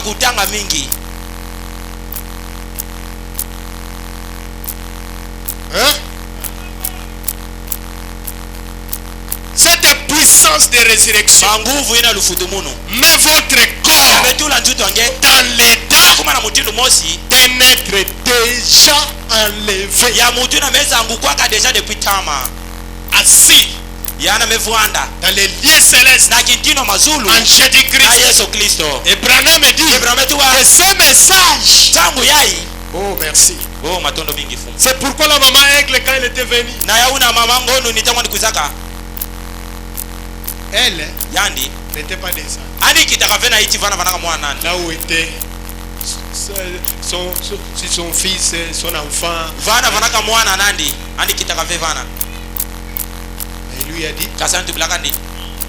bakutanga mingi. Hein? Cette puissance de résurrection Manguvu ina lufutumunu. met votre corps Betula njuto ange. dans l'état Kuma na mutindo mosi. d'un être déjà enlevé, Ya mutu na meza angukwaka deja depuis tama. assis Yana mevuanda. dans les lieux célestes Na kintino mazulu. en Na Jésus-Christ. Yesu Kristo. Et Branham dit Abraham tuwa. que ce message, Tangu yai. oh merci, Oh matondo mingi fumu. c'est pourquoi la maman Aigle, quand elle était venue, Na yauna mama ngonu nitamwa nikuzaka. elle Yandi. n'était pas descendue Ani kitaka vena iti vana vanaka mwana nani. là où était son fils, son enfant. Vana vanaka mwana nandi. Ani kitaka ve vana. Et lui a dit, Kasantu blakandi.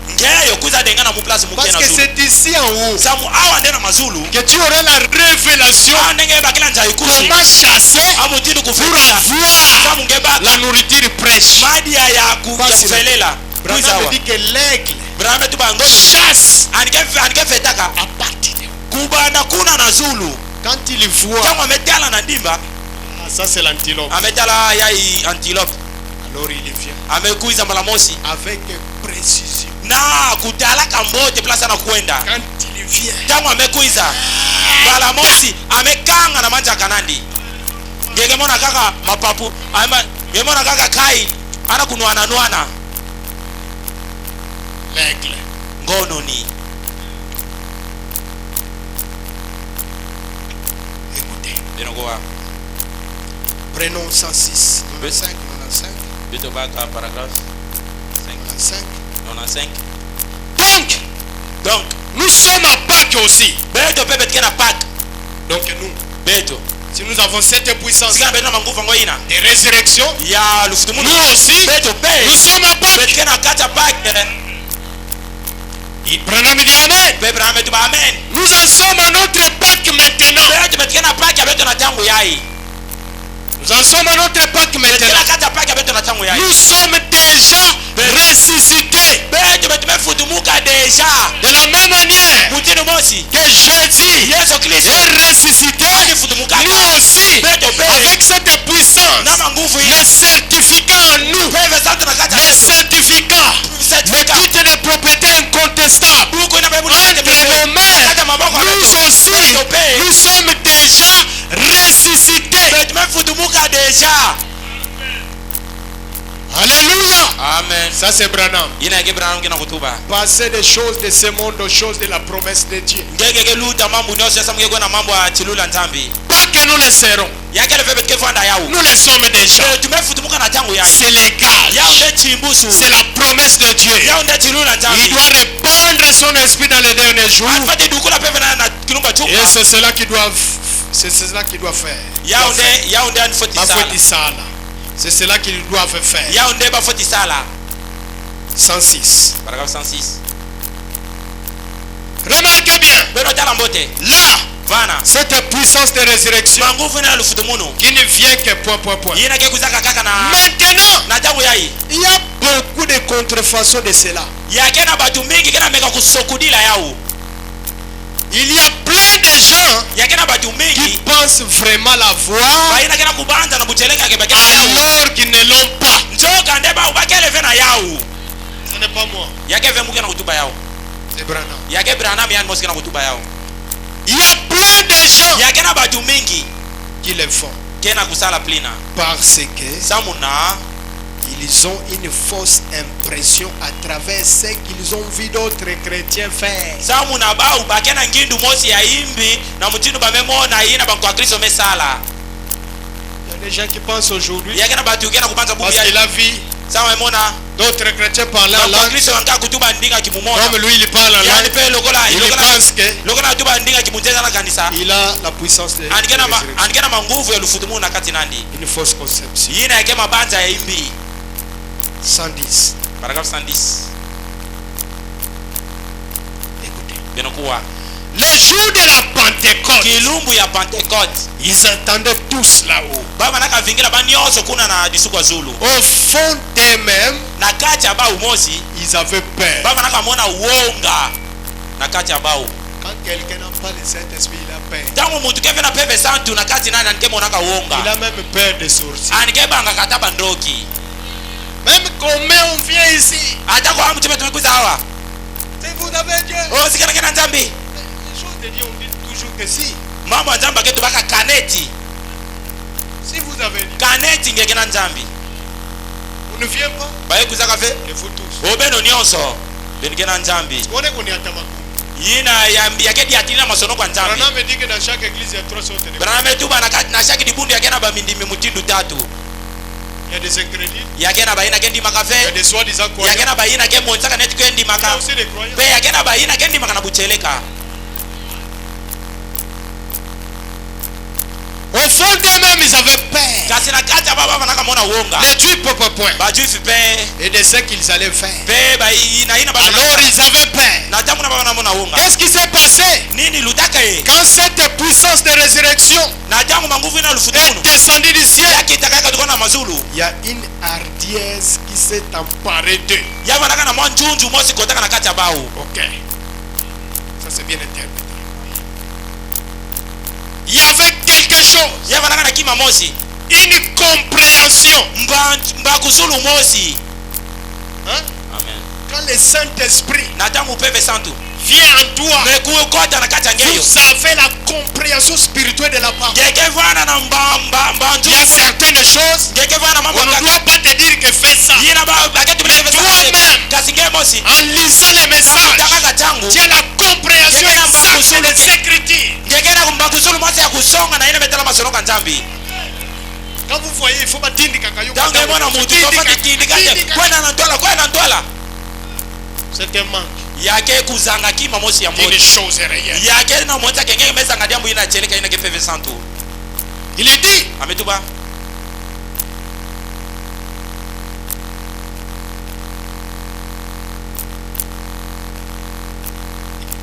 Ngeyo kuza dengana mu place parce mukena que zulu. c'est ici en haut Samu awa ndena mazulu. que tu auras la révélation Ndenge bakila nza ikusi. comment chasser Amutinu pour kufika. avoir Samu ngeba la nourriture fraîche. madi ya kufelela. Branham Kuzawa. dit que l'aigle Brahma tu bango chasse anike fetaka à partir de kubana kuna na zulu. quand il voit. Tango ametala na ndimba, Ah, ça c'est l'antilope. ametala yai antelope. Alors il vient Amekuiza malamosi avec précision. na kutalaka mbote place na kwenda. Quand il vient, Tango amekuiza malamosi amekanga na manja kanandi. Ngegemona kaka mapapu, ama ngemona kaka kai ana kunwana nwana. l'aigle. Ngono ni Écoutez, denogoa prenons 106, 95, 95, bito baka paragraphe 95. 95. Donc, Donc nous sommes à Pâques aussi. beto pepe tikena pak Donc nous, beto si nous avons cette puissance sikana beto na manguvu ngoina de résurrection, ya lufutumu nous aussi, beto pe nous sommes à Pâques. betikena kata pak Et Branham dit Amen. bebe na beto ba amen Nous en sommes à notre Pâques maintenant. beto betikena pak ya beto na tangu yai Nous en sommes à notre Pâques betikena maintenant. kata pak ya beto na tangu yai Nous sommes déjà ressuscités. beto beto mefutumuka deja De la même manière mutino mosi que Jésus Yesu Kristo est ressuscité, alifutumuka nous aussi, beto pe avec cette puissance, na manguvu le hii certificat en nous, bebe sante na kata le certificat, le certificat titre de propriété incontestable buku ina bebu entre nos mains, kata maboko nous aussi, beto pe nous sommes déjà ressuscités. beto mefutumuka deja. Alléluia. Amen. Ça c'est Branham. Ina ke Branham kina kutuba. Passer des choses de ce monde aux choses de la promesse de Dieu. Ngeke ke luta mambo nyose sasa mngeko na mambo ya chilula ntambi. Pas que nous le serons. Yake le febe ke fanda yao. Nous le sommes déjà. Tumefutumuka na tangu yai. C'est légal. Yao nde chimbusu. C'est la promesse de Dieu. Yao nde chilula Il ntambi. doit répandre son esprit dans les derniers jours. Alfati dukula pepe na kilumba chupa. Et c'est cela qui doit faire. Yao nde anfoti sala. Bafoti sala. C'est cela qu'ils doivent faire. Yao nde bafoti sala. 106. Paragraphe 106. Remarquez bien. Beno tala mbote. Là, Vana. cette puissance de résurrection Manguvu na lufutumuno. qui ne vient que point. Yina ke kuzaka kaka na Maintenant, na tangu yai. il y a beaucoup de contrefaçons de cela. Yake na batu mingi kena meka kusokudila yao. Il y a plein de gens Yake na batu qui mingi. pensent vraiment l'avoir Baina kena kubanza na bucheleka ke bakena yao. alors qu'ils ne l'ont pas. Njoka ndeba ubakele vena yao. Ce n'est pas moi, Yake vemuke na kutuba yao. c'est Branham. Yake Branham yani mosika na kutuba yao. Il y a plein de gens Yake na batu mingi qui le font kena kusala plina. parce que Samuna ils ont une fausse impression à travers ce qu'ils ont vu d'autres chrétiens faire. samuna ba ubakena ngindu mosi ya imbi na mutindo bamemona ina bankwa Kristo mesala. Il y a des gens qui pensent aujourd'hui Yake na batu kena kubanza bubu parce ya. qu'il a vu Sama emona d'autres chrétiens parler en bankwa langue Kristo wanka kutuba ndinga kimumona. comme lui il parle en Yani langue. pe lokola Il pense que lokola tuba ndinga kimunjeza na kanisa. il a la puissance de Andikena manguvu ya lufutumu na kati nandi. une fausse conception. Yina yake mabanza ya imbi. 110. Paragraphe 110. Écoutez. Benokuwa. Le jour de la Pentecôte, Kilumbu ya Pentecote. ils entendaient tous là-haut. Baba naka vingila banyoso kuna na disuko zulu. Au fond d'eux-mêmes, Na kati ya bau mosi. ils avaient peur. Baba naka mona uonga. Na kati ya bau. Quand quelqu'un n'a Vraiment, le Saint-Esprit, il a peur. tangu muntu keve na peve santu na kazi nani anike monaka Il uonga a même peur de sortir. anike banga kataba ndoki Même comment on vient ici. hata kwa mtu tumekuza hawa Si vous avez Dieu. oh sikana kena nzambi Les choses de Dieu, on dit toujours que si. mambo ya nzamba ketu baka kaneti Si vous avez Dieu, kaneti ngekena nzambi on ne vient pas. baye kuzaka fe Et vous tous. obeno nyonso benikena nzambi On est qu'on est à Tamako. yina yake diatina masono kwa nzambi Branham me dit que dans chaque église, il y a 3 sortes de. bana metu bana na shaki dibundu yake na bamindimi mutindu tatu Il y a des incrédules. yake na baina kendi Il y a makafe des soi-disant yake croyants. na baina ke monzaka net kendi Il y a maka aussi des croyants. pe yake na baina kendi maka na bucheleka Au fond d'eux-mêmes, ils avaient peur. kasi na kati baba banaka mona uonga Les Juifs, point. bajuifi pe Et de ce qu'ils allaient faire. pe baina baba Alors ils avaient peur. na tamu na baba na mona uonga Qu'est-ce qui s'est passé? nini lutaka ye Quand cette puissance de résurrection na tangu manguvu ina lufutu est kuno descendue du ciel, yake itakaka tukona mazulu il y a une hardiesse qui s'est emparée d'eux. yava naka na mwa njunju mosi kotaka na kati ya bau Ok. Ça c'est bien interprété. Il y avait quelque chose, yava naka na kima mosi une compréhension. mba kusulu mosi Hein? amen Quand le Saint-Esprit na tangu pepe santu vient en toi, mekukota na kati ya ngeyo vous avez la compréhension spirituelle de la parole. ngeke vana na mba Il y a njunju certaines choses, ngeke vana mambo on ne doit pas te dire que fais ça. yina bakati Mais toi-même, kasi nge mosi en lisant les messages, takaka tangu tu as la compréhension exacte des Écritures. ngeke na mba kusulu mosi ya kusonga na ine betala masono ka nzambi Quand vous voyez, il faut pas dire que tangu emona mutu tofati kindikaje kwena na ntwala c'est un manque yake kuzanga kima mosi ya d'une moto chose réelle. yake na monza kenge mezanga diambu ina cheleka ina ke peve santu Il est dit, ametuba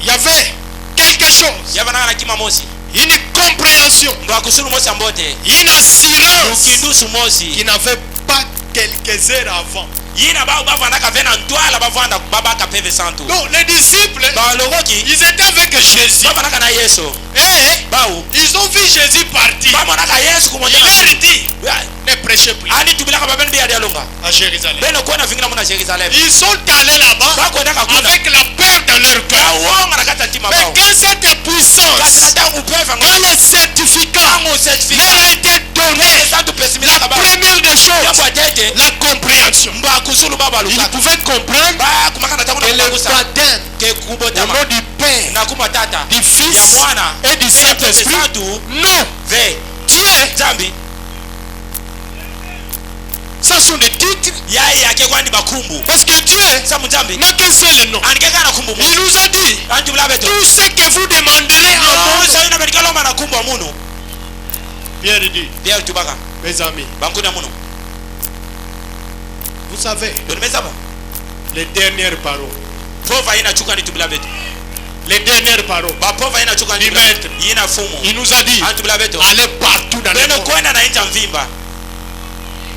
il y avait quelque chose, yava na kima mosi une compréhension, ndo akusulu mosi ambote une assurance ukindusu mosi qui n'avait pas quelques heures avant. yina ba bavandaka vena ntwala bavanda babaka peve santu Donc les disciples, balokoki ils étaient avec Jésus. bavandaka na yesu Et bau ils ont vu Jésus partir. bamonaka yesu Il kumonyaka leur dit, ne prêchez plus ani tubilaka babeni biyadi alonga à Jérusalem. beno kwena vingina muna jerusalem Ils sont allés là-bas bakwendaka kuna avec la peur dans leur cœur. bauonga na kati ya ntima Mais bao quand cette kasi puissance, na tangu peva quand le certificat tangu certificat leur a été donné, santu pesimilaka la bao première des choses, yamba tete la compréhension. mba kusulu baba Ils lukaka pouvaient comprendre ba kumaka na tangu que na le kubakusa baptême ke au kubotama nom du Père, na kuma tata du ya Fils mwana et du Saint-Esprit, santu non, ve Dieu, zambi ça sont des titres, yai yake kwandi bakumbu parce que Dieu samu zambi n'a qu'un seul nom. anikeka na kumbu Il nous a dit, anjubula beto tout ce que vous demanderez en mon nom. yosa ina medikaloma na kumbu amunu Pierre dit, bia tubaka mes amis, bankuni amunu vous savez, doni mezaba les dernières paroles, pova ina chuka ni tubula beto les dernières paroles, ba pova ina chuka ni Du maître. ina fumu il nous a dit, antubula beto allez partout dans le beno monde, kwenda na inja mvimba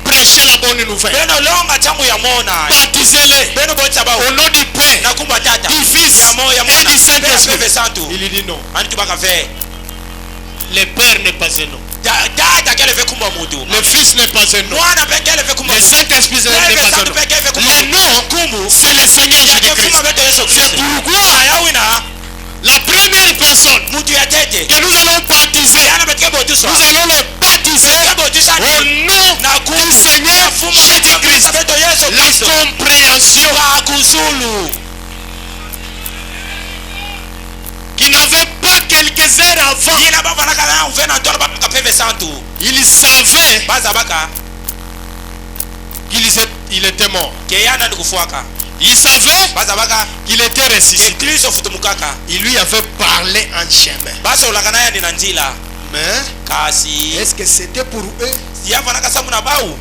prêchez la bonne nouvelle, beno longa changu ya mona baptisez-les beno botsa bao au nom du Père, na kumba tata du Fils ya moya et mwana du Saint-Esprit. bebe santu Il dit non, antubaka ve le Père n'est pas un nom, tata kele ve kumba mutu le Fils n'est pas un nom, mwana pe kele ve kumba le Saint-Esprit n'est bebe pas un santu nom. pe kele ve kumba Le nom, kumbu c'est le Seigneur yake Jésus-Christ. fuma beto Yesu C'est Kristo pourquoi ayawina la première personne mutu ya tete que nous allons baptiser, yana betike botuswa nous allons le baptiser ke botusa au nom na du Seigneur Jésus-Christ. beto Yesu La Kristo compréhension bakusulu qui n'avait pas quelques heures avant, yina bavanaka na uvena ntwala babaka peve santu il savait bazabaka qu'il était mort. ke yana ndikufuaka Il savait bazabaka qu'il était ke ressuscité. Kristo futumukaka Il lui avait parlé en chemin. basolaka naye ndi na njila Mais kasi est-ce que c'était pour eux? yavanaka samu na bau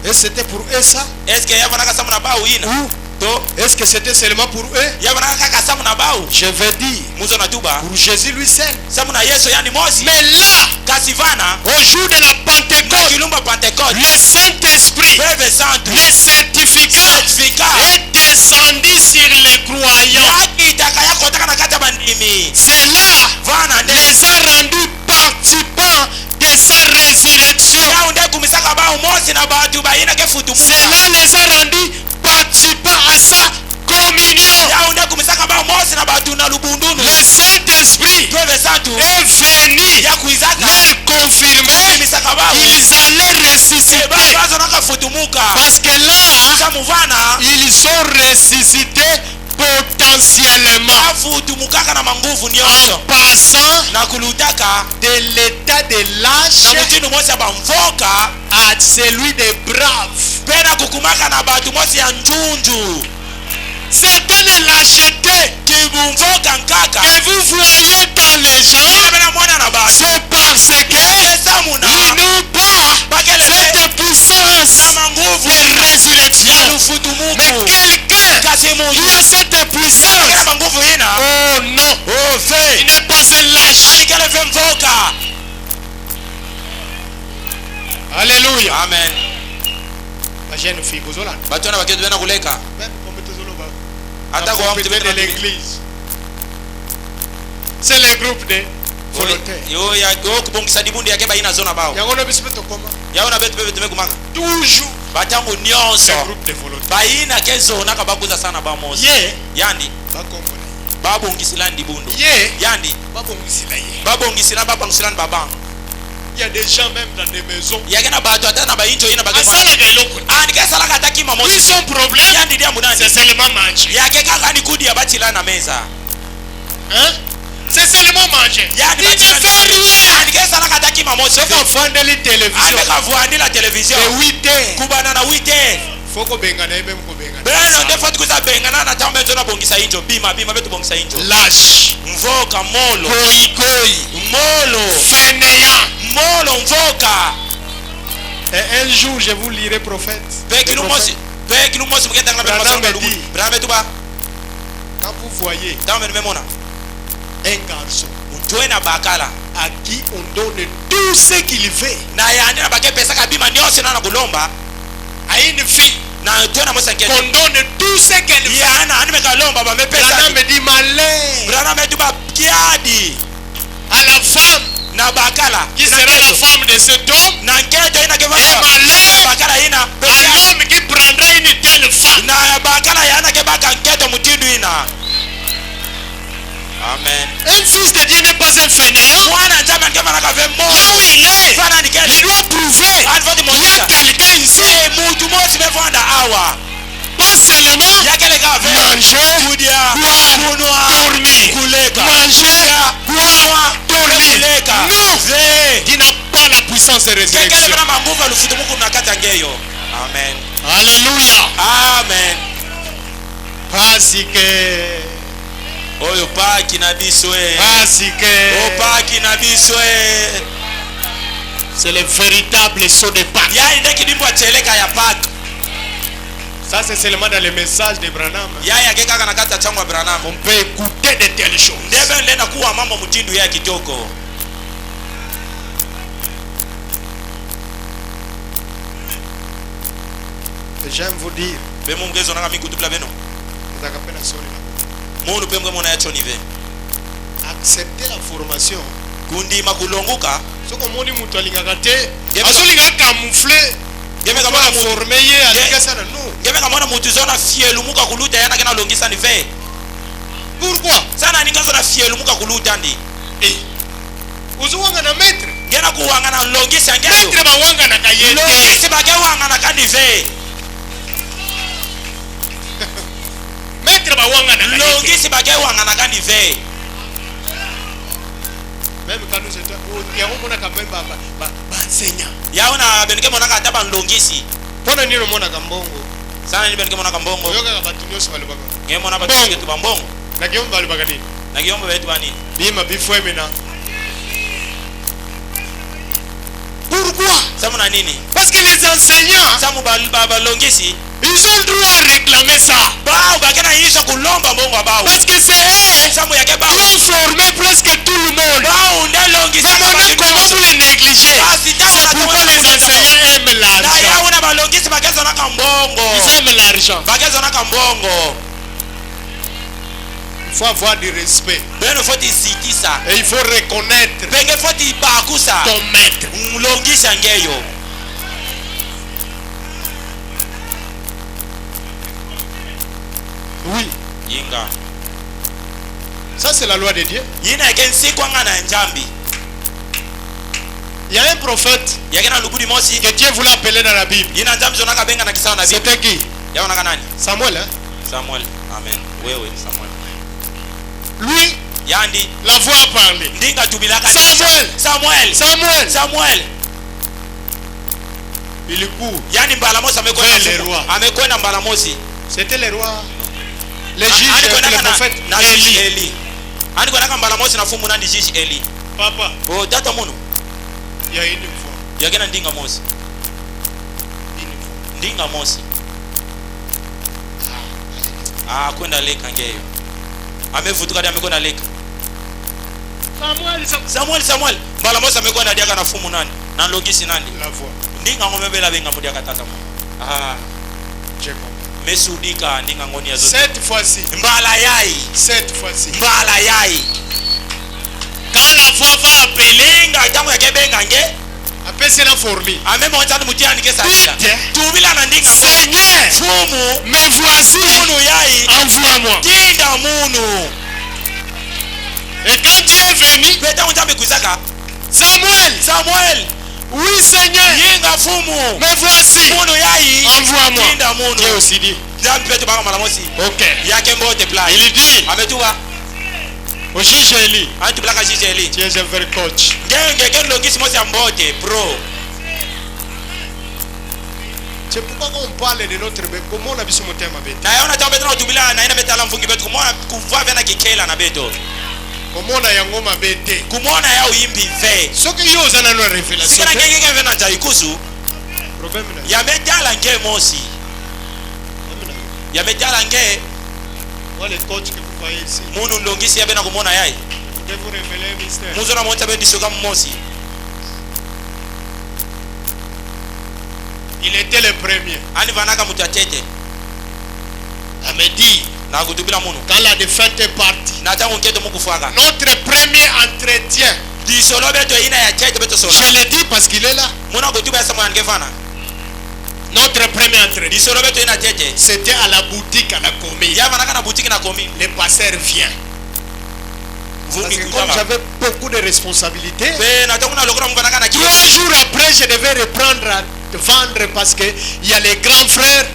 Est-ce que c'était pour eux ça? eske yavanaka samu na bau ina Ou to est-ce que c'était seulement pour eux? yavanaka kaka samu na bau Je vais dire muzo na tuba pour Jésus lui seul. samu na Yesu yani mosi Mais là, kasi vana au jour de la na Pentecôte, kilumba Pentecote le Saint-Esprit, peve santu le certificat certificat est descendu sur les croyants. yaki itaka yakotaka na kati ya bandimi Cela vana nde les a rendus participants de sa résurrection. yao nde kumisaka bao mosi na batu baina ke futumuka Cela les a rendus participants à sa communion. yao nde kumisaka bao mosi na batu na lubundunu Le Saint-Esprit tweve satu est venu ya kuizaka leur confirmer kumisaka bao qu'ils allaient ressusciter. bazo naka futumuka Parce que là, samu vana ils ont ressuscité potentiellement afutumukaka na manguvu en nyonso passant na kulutaka de l'état de na lâche mutinu mosi ya bamvoka à celui de brave. pena kukumaka na batu mosi ya njunju Certaines lâchetés kibumvoka nkaka que vous voyez dans les gens, pena mwana na batu c'est parce que esamuna ils n'ont pas bakele cette puissance na manguvu de résurrection. ya Mais lufutumuku quelqu'un kasi qui mundu a cette akele puissance, manguvu ina oh non, il n'est pas un lâche. alikele ve mvoka. Alléluia. Amen. La jeune fille, vous avez Batu wana baketu bena kuleka même comme hata kwa mtu de bena l'église. C'est le groupe de volontaires. yo ya go kubongisa dibundi yake baina zona bao Yangono bisibeto koma. yaona betu bebe tumekumaka Toujours batangu c'est nyonso un groupe de volontaires. baina kezo naka babuza sana bamosi Ye, yandi ba Congolais. babongisila dibundo Ye, yandi ba bongisila ye. babongisila babangisila baba Il y a des gens même dans des maisons. yake na batu ata na bainjo ina bagema Asala galoko. andikesala kataki Lui mamosi son problème, yandi dia c'est munani seulement manger. yake kaka ni kudi ya batila na meza Hein? C'est seulement manger. yandi Il ne fait rien. andikesala kataki mamosi Faut qu'on fasse de la télévision. andikavuandi la television De 8 heures. kubana na 8 Faut qu'on bengane même qu'on bengane. beno nde fati kuza bengana na tambe nzo na bongisa injo bima betu bongisa injo Lâche. mvoka molo Goï. molo Fainéant. molo mvoka Et un jour, je vous lirai prophète. peki Le lumosi prophète. peki lumosi mukenda na Branham masanga me lugu dit. brabe tuba Quand vous voyez tambe nimemona un garçon mtwe na bakala à qui on donne tout ce qu'il veut, na yandi na bake pesa kabima nyose na kulomba à une fille na twe na mosa qu'on ngene donne tout ce qu'elle veut, yana ani mekalomba ba mepesa Branham me dit malheur brana metu ba kiadi à la femme na bakala qui sera la femme de cet homme na nketo ina et keva malheur bakala ina à l'homme qui prendra une telle femme. na bakala yana ke baka nketo mutindu ina. Amen. Un fils de Dieu n'est pas un fainéant. Mwana nzambe nkema nakave Là mo où il est, fana il nikele doit prouver alifati qu'il y a monika quelqu'un ici. mutu mosi befanda awa Pas seulement yakele kave manger, kudia boire, kunwa dormir. kuleka Manger, boire, dormir. kuleka Non, ve il n'a pas la puissance de kekele résurrection. bena manguvu alufutu muku nakata ngeyo. Amen. Alléluia. Amen. Parce que, Oyo paki na biso e. parce O que paki na biso e. c'est le véritable saut de Pâques. Yai nde kidimbo ateleka ya paki. Ça, c'est seulement dans le message de Branham Yai yake kaka nakata changwa Branham. qu'on peut écouter de telles choses. Ndebe nenda kuwa mambo mutindu ya kitoko. J'aime vous dire, Bemo mgezo nanga mikutubla beno. Mundu pemwe mona yacho nive. accepter la formation. Kundi makulonguka. Ce que mon dit, alingaka te, Gebe- azolinga camoufler. Gebe Pour kama mutu. former ye, alinga sana non. Gebe kama mutu zona fielu muka kuluta yana kena longisa ni ve. Pourquoi? Sana ninga zona fielu muka kuluta ndi. Eh, uzuwanga na maître. Gena kuwanga na longisa ngeyo. Maître bawanga na kayete. Longisi bage wanga na kandi ve. Maître bawanga na kayete. Longisi bage wanga na kandi ve. Même quand nous étions, il y a un monde quand même enseignant. Yaona benike mona kata ban longisi. Pona nino mona kambongo. Sana ni benike mona kambongo. Oyoka ka batu nyonso balobaka. Nge mona batu ngetu bambongo. Na kiomba balobaka nini? Na kiyombo betu bani. Bima bifwe mina. Pourquoi? Samu na nini? Parce que les enseignants, Samu ba longisi. ils ont droit à réclamer ça. Bao bakena yisha kulomba mbongo bao. Parce que c'est eux Samu yake qui bao. ont formé presque tout le monde. Bao nde longisi. Maintenant, comment vous les négligez? C'est pourquoi les enseignants aiment Na l'argent. yauna ba longisi bakezo na kambongo. Ils aiment l'argent. Bakezo na kambongo. faut avoir du respect. beno foti sikisa Et il faut reconnaître penge foti bakusa ton maître. mlongisa ngeyo. Oui, Yinga ça c'est la loi de Dieu. yina kensi kwanga na njambi Il y a un prophète yakena lubudi mosi que Dieu voulait appeler dans la Bible. yina njambi zonaka benga na kisawa na bibi C'était qui? yaona kanani Samuel, hein? Samuel. Amen. Wewe Samuel. Lui, Yandi la voix a parlé. ndinga tubilaka Samuel. Samuel. Samuel, Samuel. il court. Yani mbalamosi amekwenda Vers les fumu. rois. Amekwenda mbalamosi. C'était le roi. Les juges, kwenda le na prophète Eli. Élie. Eli. Ani kwenda mbalamosi na fumu nandi jishi Eli. Papa, Oh tata munu. il y a une voix. Yakena ndinga mosi. Une voix. Ndinga mosi. Ah kwenda leka ngeyo. Amevutuka dia amekwenda leka. Samuel. Mbalamosi amekwenda dia kana fumu nani? Na logisi nandi. La voix. Ndinga ngomebela benga mudia katata mo. Ah. J'ai compris. Mesudika ndinga ngoni ya zote. Cette fois-ci. Mbala yai. Cette fois-ci. Mbala yai. Quand la voix va appeler, Linga tamu yake benga nge. appelle cela fourmi. Ameme ontani mutiani ke sakila. Dites, Tubila na ndinga. Seigneur, Fumu. me voici. Munu yai. Envoie-moi. Tinda munu. Et quand Dieu est venu, Beta untambe kuzaka. Samuel, oui Seigneur, Yinga fumu. me voici. Munu yai. Envoie-moi. Tinda munu. Dieu aussi dit, Jambi petu baka malamosi. ok. Yake mbote play. Il dit Ametuba. au juge Élie, Antu blaka jijeli. tu es un vrai coach. Ngenge ken logisi mosi ambote pro. C'est pourquoi quand on parle de notre bébé, comment on a vu ce thème avec? Na yaona tamu betuna utubila na ina betala mfungi betu kumona kuvua vena kikela na beto. Comment on a yangoma bête? Kumona ya uimbi ve. Ce que yo osana no révélation. Sikana ngenge vena taikusu. Problème là. Yamejala nge mosi. Yamejala nge Moi les coachs que vous voyez ici, munu longisi yabena kumona yai. je vais vous révéler un mystère. Muzo na monta bendi soka mosi. Il était le premier Ani vanaka mutatete. à me dire Na kutubila munu. quand la défaite est partie. Na tangu nketo mukufuaka. Notre premier entretien, Di solo beto ina ya tete beto solo. je le dis parce qu'il est là. Muna kutuba ya samu angefana. Notre premier entretien, Di solo beto ina tete. c'était à la boutique à la commune. Ya vanaka na boutique na komi. Le pasteur vient. Parce Vungi que comme kuzaka. j'avais beaucoup de responsabilités, Be na tangu na lokora mvanaka na kiyo. 3 jours après, je devais reprendre à vendre parce qu'il y a les grands frères.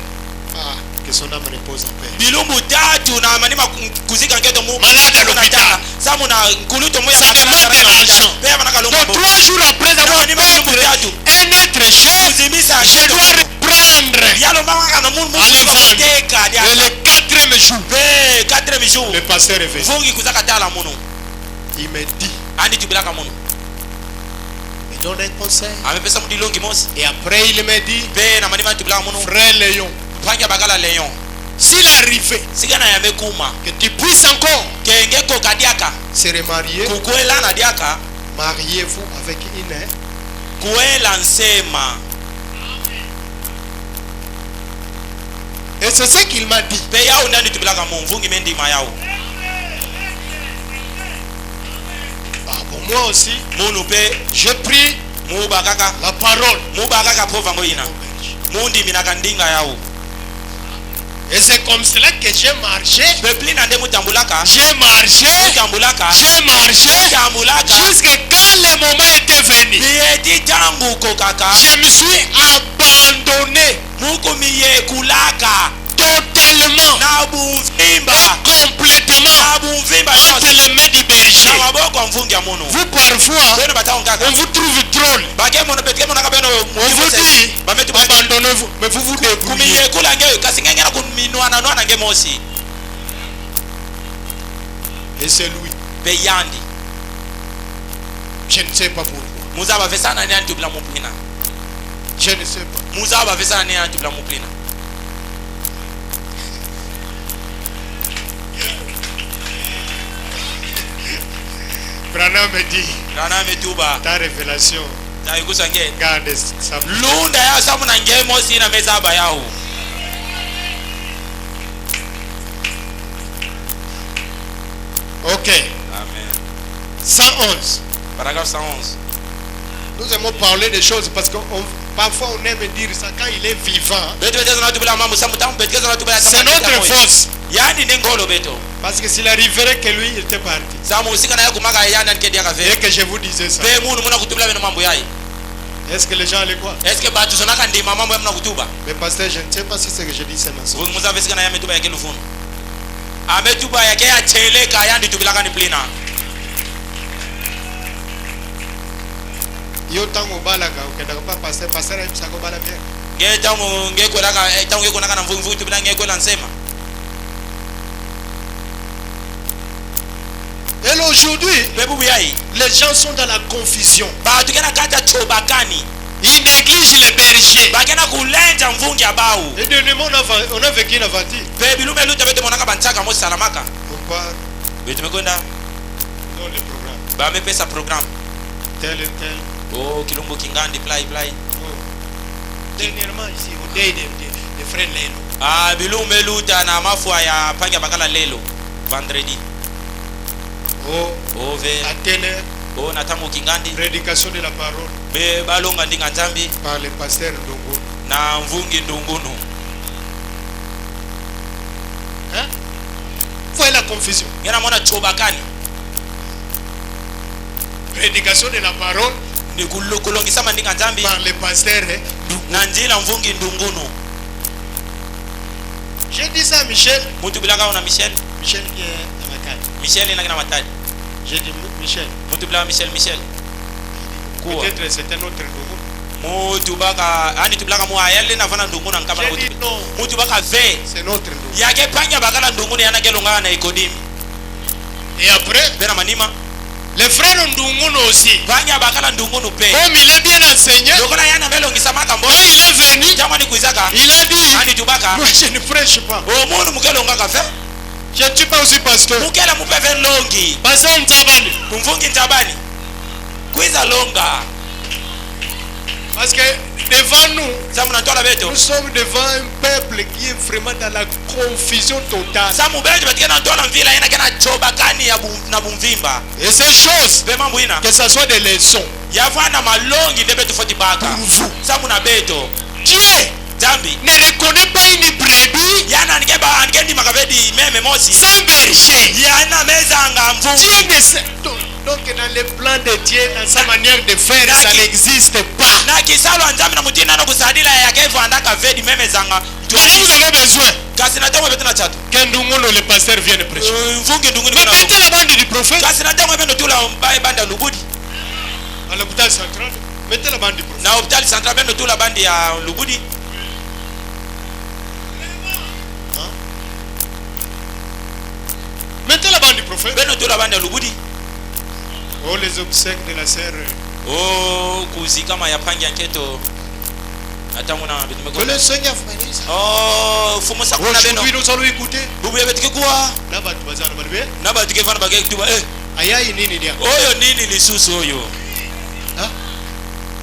Ah, que son âme repose en paix. Bilumbu tatu na manima kuzika nketo mu. Malade à l'hôpital. Samu na kuluto mu ya Ça demande de l'argent. Be vanaka Donc lumbu. 3 jours après avoir Nani vendre bilumbu un autre chose, Kuzimisa je dois reprendre. yalo mama na mungu Allez vendre. teka dia. Et le 4e jour, Be 4 jours. le pasteur est venu. Vungi kuzaka tala munu. Il me dit, Andi tubilaka munu. il donne un conseil. Amepesa mudilongi mosi. Et après, il me dit, Be na manima tubilaka munu. frère Léon, Panga bagala leon. s'il arrivait Sigana ya mekuma. que tu puisses encore Kenge ko kadiaka. se remarier, Kukwela na diaka. mariez-vous avec une. Kuela nsema. Et c'est ce qu'il m'a dit. Pe yao ndani tubilaka mu mvungi mendi mayao. Ah, bon, moi aussi, Munu pe j'ai pris muba kaka. la parole. Muba kaka pova ngoina. Mundi minaka ndinga yao. Et c'est comme cela que j'ai marché. Pepli na ndemu tambulaka. J'ai marché. Tambulaka. J'ai marché. Tambulaka. Jusqu'à quand le moment était venu. Bieti tangu kokaka. Je me suis abandonné Muku miye kulaka. totalement Na bumvimba. et complètement Na bumvimba. entre les mains du berger. Na maboko mvungi ya munu. Vous parfois, Beno bataon kaka. on vous trouve drôle. Bage mono petke mono kabeno. On vous dit, Bametu abandonnez-vous, mais vous vous débrouillez. kumiye kula ngeyo kasi ngengera kuminwana nwana nge mosi. Et c'est lui. Be yandi. Je ne sais pas pourquoi. Muzaba vesana ni antubla muplina. Je ne sais pas. Muzaba vesana ni antubla muplina. Branham me dit, Rana metuba. ta révélation, Taikusa nge. garde ça. Lunda ya samu na nge mosi na mezaba yao. Ok. Amen. 111. Paragraphe 111. Nous aimons parler des choses parce que parfois on aime dire ça quand il est vivant. C'est notre force. Parce que s'il arriverait que lui il était parti. Et que je vous disais ça. Est-ce que les gens allaient quoi? Mais pasteur, je ne sais pas si ce que je dis c'est mensonge. Yo tango balaga ukenda kwa pasteur msako bala bien. Et aujourd'hui, les gens sont dans la confusion. Ils négligent les bergers. Et dernièrement on a vécu une aventure. Pourquoi? Dans le programme. Tel et tel. Oh, Kilombo Kingandi, play. Dernièrement ici, au day des frères Lelo. Ah, Bilou Meluta na mafua ya panga bakala lelo. Vendredi. Oh, vers Athénée. Oh, Natamu Kingandi. Prédication de la parole. Be balonga ndinga nzambi. Par le pasteur Ndungu. Na mvungi Ndungunu. Hein? Voyez la confusion. Yana mona chobakani. Prédication de la parole. Ni kulongisa mandinga nzambi. Par le pasteur na njila mvungi Ndungunu. J'ai dit ça à Michel. Mutu bilanga una Michel. Michel qui est à Matadi. Michel ina kina Matadi. J'ai dit Michel. Mutu bilanga Michel. Peut-être c'est un autre Ndungu. Mutu baka ani tubilanga mu ayele na vana Ndungunu nkama na mutu. Mutu baka ve. C'est notre Ndungu. Yake panya bakala Ndungunu yana kelonga na ikodimi. Et après, bena manima les frères Ndunguno aussi. Vanya bakala Ndungunu pe. Comme il est bien enseigné. Lokola yana melongisa makambo. Quand il est venu, il a dit ani tubaka. Moi je ne prêche pas. O munu mukelonga kafe. Je ne suis pas aussi pasteur. Mukela mupeve longi. Pasteur Ntabani. Kumfungi Ntabani. Kwiza longa. Parce que devant nous, nous sommes devant un peuple qui est vraiment dans la confusion totale. Et ces choses, que ce soit des leçons pour vous. Dieu ne reconnaît pas une brebis sans berger. Dieu ne sait. Donc dans le plan de Dieu, dans sa manière de faire, ça n'existe pas. Qu'est-ce que vous avez besoin? Que Ndunguno le pasteur vienne prêcher. Mais mettez la bande du prophète. À l'hôpital central, mettez la bande du prophète. Mettez la bande du prophète. Oh, les obsèques de la sœur. Oh, kuzikama ya pangi anketo. Atamuna bitumeko. Que le Seigneur fasse. Oh, fumosa kuna beno. Aujourd'hui nous allons écouter. Bubu yabetike kwa. Naba tubazana barbe. Naba tike vana bageke tuba Ayayi nini dia? Oyo nini lisusu oyo? Ha?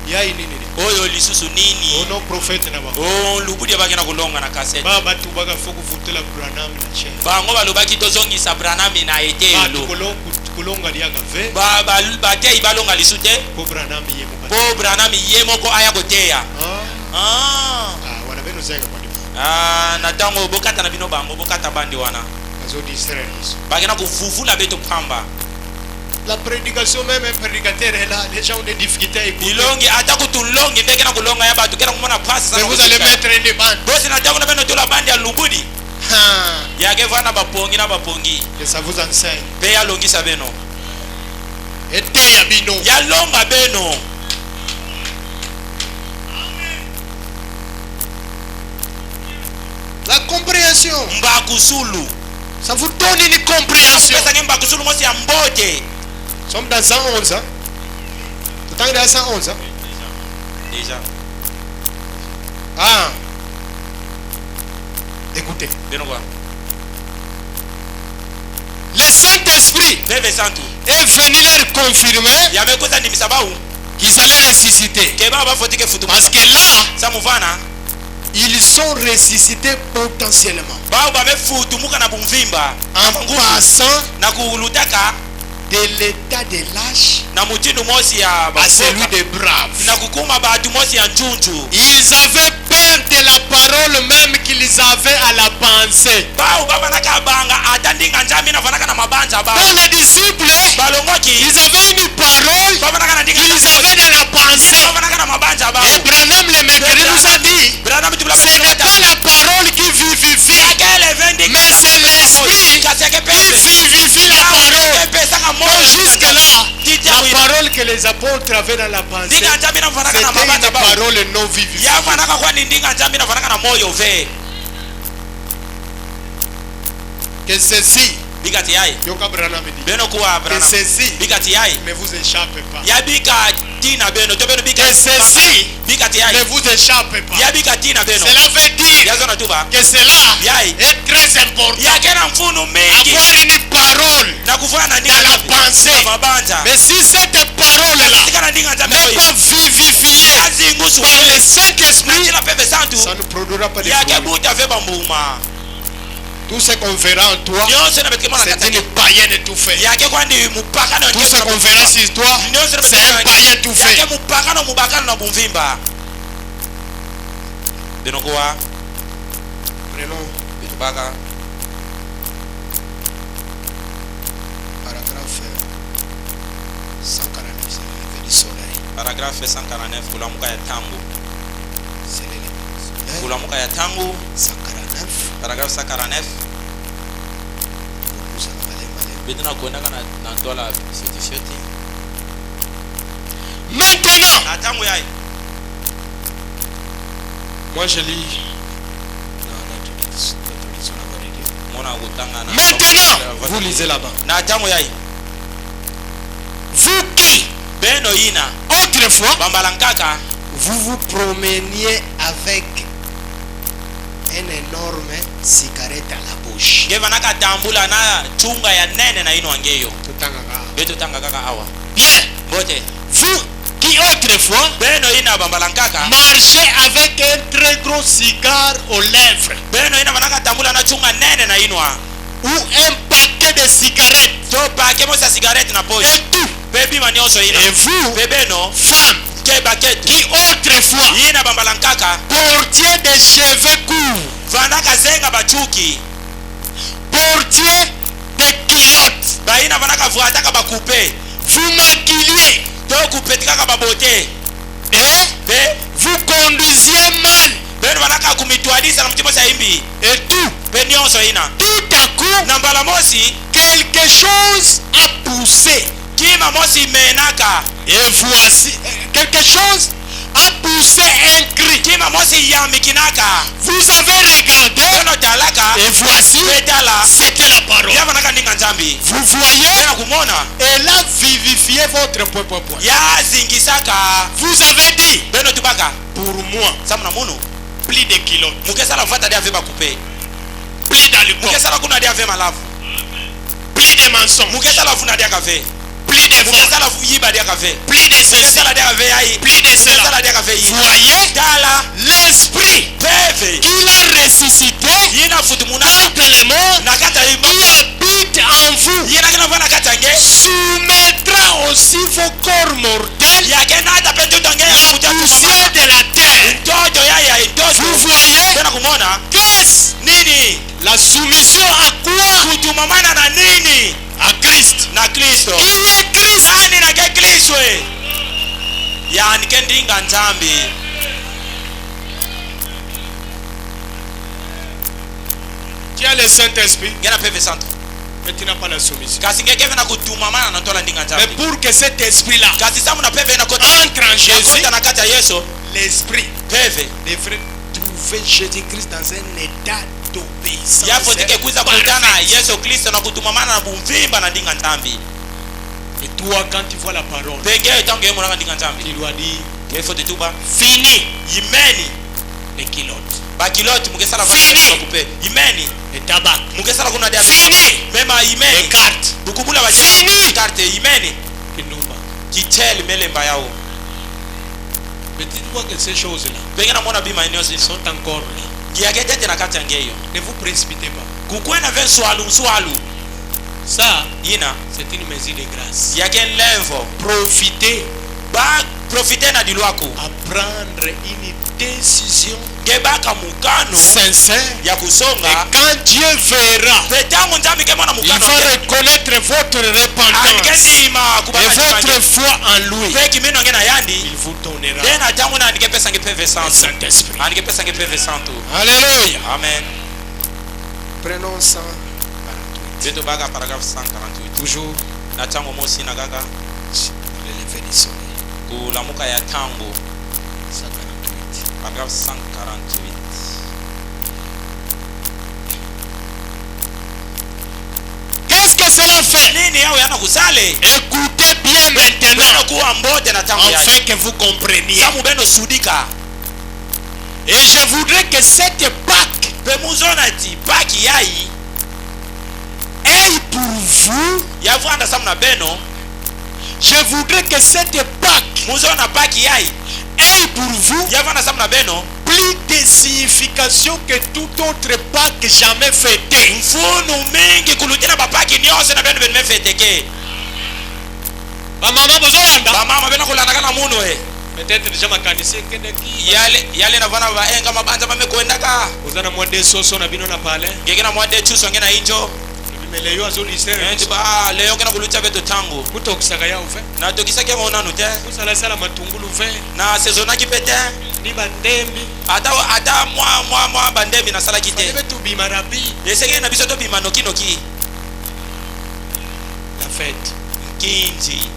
Yayi nini dia? Oyo lisusu nini? Oh non prophète naba. Oh, lubudi abagena kulonga na cassette. Baba tubaga foku futela Branham na che. Bango balobaki tozongisa Branham na etelo. Kulonga liaga ve. Baba batei balonga lisute. Po Branham yemo. Po Branham yemo ko aya koteya. Wana beno zega kwa diba. Natango bokata na bino bango bokata bandi wana. Azo d'Israël. Bagena kuvuvula beto pamba. La prédication même un prédicateur est là, les gens ont des difficultés à écouter. Ilongi atako tulongi ndeke na kulonga ya batu kera kumona pasi sana. Mais vous allez mettre une bande. Bosi na tango na beno tula bandi ya lubudi. Yake vana bapongi na bapongi. Et ça vous enseigne. Pe ya longi sa beno. Et te ya bino. Ya longa beno. La compréhension. Mbakusulu. Ça vous donne une compréhension. Mbakusulu mosi ya mbote. Nous sommes dans 111 hein. Tout est dans 111 hein. Déjà. Écoutez. Beno quoi? Le Saint-Esprit est venu leur confirmer qu'ils allaient ressusciter. Parce que là, ils sont ressuscités potentiellement bao bamefutumuka na bumvimba en passant na kulutaka de l'état de lâche na mutindu mosi ya à celui basoka de brave. na kukuma batu mosi ya njunju Ils avaient peur de la parole même qu'ils avaient à la pensée. bao babanaka banga ata ndinga njambi nafanaka na mabanja ba Quand les disciples, balongoki ils avaient une parole babanaka na ndinga qu'ils avaient dans la pensée. babanaka na mabanja ba Et Branham le mercredi nous a dit, Branham tu ce n'est pas la parole qui vivifie, mais c'est l'esprit qui vivifie la parole. Donc jusque-là, la parole que les apôtres avaient dans la pensée, c'était une parole non vivifiée. yafanaka kwani ndinga njambi nafanaka na moyo ve Que ceci, bikati yai Yoka Branham dit, beno kuwa que Branham ceci bikati yai ne vous échappe pas. ya bika tina beno to beno Que bika ceci bikati ne yai vous échappe pas. ya bika tina beno Cela veut dire yazo na tuba que cela yai est très important. ya kena mfunu mingi Avoir une parole na kufana na dans ndinga la pensée. mabanja Mais si cette parole-là kana ndinga njambi n'est oyo pas vivifiée azingusu par le Saint-Esprit, jina pepe santu ça ne produira pas de ya fruits. kebuta ve bambuma Tout ce qu'on verra en toi, nyonse na betkemo na c'est kata une païenne tout fait. yake kwandi mupakano Tout ce qu'on verra sur toi, c'est un païen tout fait. yake mupakano mubakano na bumvimba binokuwa Prenons bitubaka paragraphe 149, c'est le lever du soleil. paragraphe 149 kulamuka ya tangu C'est le lever du soleil. kulamuka ya tangu 149. paragraphe 149 Nous allons aller. bidina kuendaka na dola fiti Maintenant, na tangu yai moi je lis. mona kutanga na Maintenant, vous lisez là-bas. na tangu yai Vous qui, beno ina autrefois, bambalankaka vous vous promeniez avec un énorme cigarette à la bouche. ngevanaka tambula na chunga ya nene na ino angeyo beto tanga kaka awa Bien, bote vous qui autrefois beno ina bambalankaka marchez avec un très gros cigare aux lèvres beno ina vanaka tambula na chunga nene na inwa ou un paquet de cigarettes to pake mosa cigarette na poche et tout. bebi manioso ina Et vous, bebeno femmes, keba ketu qui autrefois ina bambalankaka portiez des cheveux courts, vanaka zenga bachuki portiez des culottes, baina vanaka vuataka bakupe vous maquilliez to kupetikaka babote et be vous conduisiez mal beno vanaka kumitwadisa na mtimo sa imbi et tout. be nyonso ina Tout à coup, na mbala mosi quelque chose a poussé. kima mosi imenaka Et voici, quelque chose a poussé un cri. kima mosi yamikinaka Vous avez regardé beno talaka et voici, betala c'était la parole. yavanaka ndinga nzambi Vous voyez, tena kumona elle a vivifié votre point. yazingisaka Vous avez dit, beno tubaka pour moi, samuna munu plus de kilos, mukesala vata dia ve bakupe plus d'alcool, mukesala kuna dia ve malavu plus de mensonges, mukesala funa dia kafe plus de vol, mukesala yiba dia kafe plus de ceci, mukesala dia kafe yai plus de cela. mukesala dia kafe yi Voyez, tala l'esprit peve qu'il a ressuscité yina futumuna entre les morts, na kata qui yimba habite en vous, yina kina vana kata nge soumettra aussi vos corps mortels yakenda ata pe tutonge la poussière de la terre. ntoto yaya ntoto Vous voyez, tena kumona qu'est-ce nini la soumission à quoi? kutumamana na nini À Christ. na Kristo Qui est Christ? nani na ke Kristo yani ke ndinga nzambi Tu as le Saint-Esprit, ngena peve santo mais tu n'as pas la soumission. kasi ngeke na kutumamana na ntola ndinga Mais nzambi pour que cet esprit-là kasi samu na peve na kota entre en Jésus, na kata Yesu l'esprit peve devrait trouver Jésus-Christ dans un état d'obéissance. yafo tike kuza parfaite. kutana Yesu Kristo na kutumamana na bumvimba na ndinga nzambi Et toi, quand tu vois la parole, penge tangu yemo na ndinga nzambi tu dois dire yefo tetuba fini imeni les kilotes, bakiloti mukesala Fini. bakupe imeni les tabac, mukesala kuna dia fini mema les imeni cartes, bukubula ba Fini. carte imeni qui nous battent. kiteli melemba yao Mais dites-moi que ces choses-là pengine mona bima inyosi sont encore là. giage jaje na kati ngeyo Ne vous précipitez pas. kukwena ve swalu Ça, yina c'est une mesure de grâce. yake levo Profitez ba profiter na dilwako à prendre une décision gebaka mukano sincère. ya Et kusonga quand Dieu verra, petangu nzambi ke mona il mukano va reconnaître votre repentance angezima et kubaka votre foi en lui. peki mino ngena yandi Il vous donnera tena tangu na andike pesa ngepeve le santo Saint-Esprit. andike pesa ngepeve santo Alléluia. amen Prenons ça. beto baga paragraphe 148 Toujours na tango mosi na kaka le lever du soleil. kulamuka ya tango 148. paragraphe 148 Qu'est-ce que cela fait? nini yao yana kusale Écoutez bien beno maintenant, kuwa mbote na tango yake afin que vous compreniez. samu beno sudika Et je voudrais que cette Pâque pemuzona ti paki yai ait pour vous, yavanda samu na beno je voudrais que cette Pâque muzona paki yai ait pour vous yavanda samu na beno plus de signification que toute autre Pâque jamais fêtée. mfunu mingi kulutila bapaki nyose na beno beno mefeteke Maman, bozolanda. bamama beno kulandakana munu Peut-être déjà makanisi kende ki. yale na vana vaenga mabanja bamekwendaka Ozana mwande soso na bino na pale. ngekena mwade chuso ngena injo Meleyo azoli sere. enti ba leo ngena kulucha beto tango Kutokisaka ya ufe. na tokisa ke maonanu te Kusala sala matungulu fe. na sezona kipete Ni bandembi. ata mwa bandemi na salaki te Fallait tout bimarabi. esenge na biso to bima noki La fête. kinji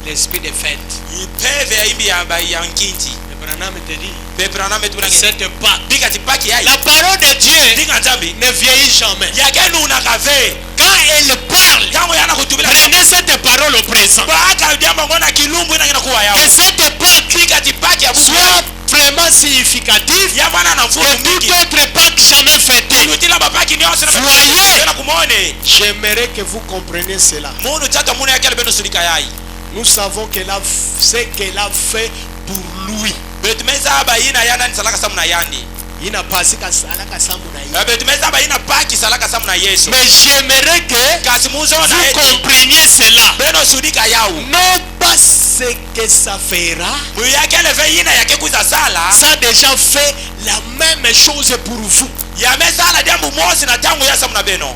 L'esprit de fête. ipeve ya imbi ya nkinji Le Branham te dit. peprana metu na Cette Pâque. bika tipaki yai La parole de Dieu dinga nzambi ne vieillit jamais. yakenu na kave Quand elle parle, yango yana kutubila prenez cette parole au présent. baka jambo ngona kilumbu ina ngina kuwa yao Que cette Pâque bika tipaki ya buku soit vraiment significative yavana na mfumu que toute mingi autre Pâque jamais fêtée. yutila bapaki nyose na Voyez. bena kumone J'aimerais que vous compreniez cela. munu tata munu yakele beno sulika yai Nous savons ce qu'elle a fait pour lui. betumeza aba ina yana ni salaka samu na yandi Il passé qu'à salaka samu na ye. betumeza aba ina paki salaka samu na yesu Mais j'aimerais que kasi muzona vous compreniez cela. beno sulika yao Non pas ce que ça fera. muyakele ve ina yake kuza sala Ça a déjà fait la même chose pour vous. yamesala jambo mosi na tangu ya samu na beno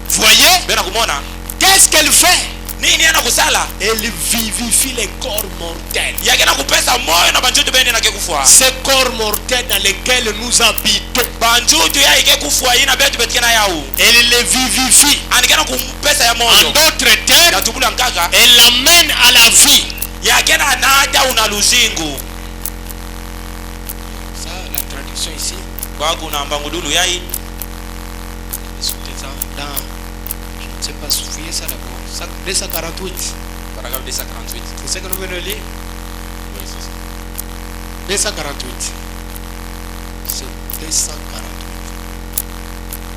Voyez, bena kumona qu'est-ce qu'elle fait? nini yana kusala Elle vivifie les corps mortels. yake na kupesa moyo na banjutu bene na kekufwa Ces corps mortels dans lesquels nous habitons. banjutu ya ike kufwa ina betu betikena yao Elle les vivifie. anikena kumpesa ya En moyo d'autres termes, natubula nkaka elle l'amène à la vie. yake na nata una luzingu Ça, la traduction ici. kwaku na mbangudulu yai Écoutez ça dans, je ne sais pas, souffrir ça d'abord. 248. paragraphe 248 C'est ce que nous venons de lire. 248. C'est 248.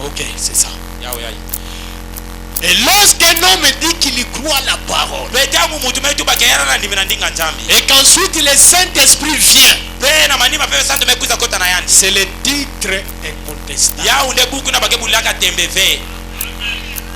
Ok, c'est ça. yao yai Et lorsqu'un homme dit qu'il y croit la parole, betangu mutume tu bakeyana na ndimi na ndinga nzambi et qu'ensuite le Saint-Esprit vient, pe na manima pepe santo mekuza kota na yandi c'est le titre incontestable. yao nde buku na bakebulaka tembe ve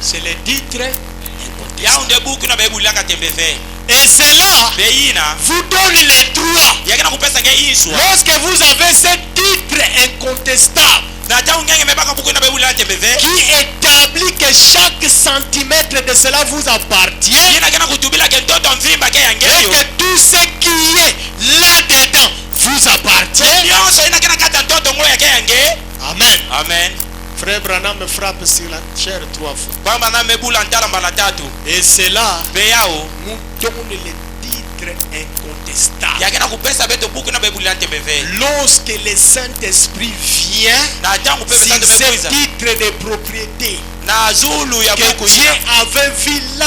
C'est le titre yao incontestable. nde buku na bakebulaka tembe ve Et cela beina vous donne les droits. yake na kupesa nge iswa Lorsque vous avez ce titre incontestable na tangu ngenge mebaka buku na bakebulaka tembe ve qui établit que chaque centimètre de cela vous appartient yina kena kutubila ke ntoto mvimba ke et yangeyo que tout ce qui est là-dedans vous appartient. nyonso ina kena kata ntoto ngo yake yange Amen. amen Frère Branham me frappe sur la chair 3 fois. kwamba na mebula ntala mbala tatu Et cela pe yao nous donne le titre incontestable. yake na kupesa beto buku na bakebulaka tembe ve Lorsque le Saint-Esprit vient, na tangu pepe sur santo ce mekuza titre de propriété na zulu ya que buku Dieu ina avait vu là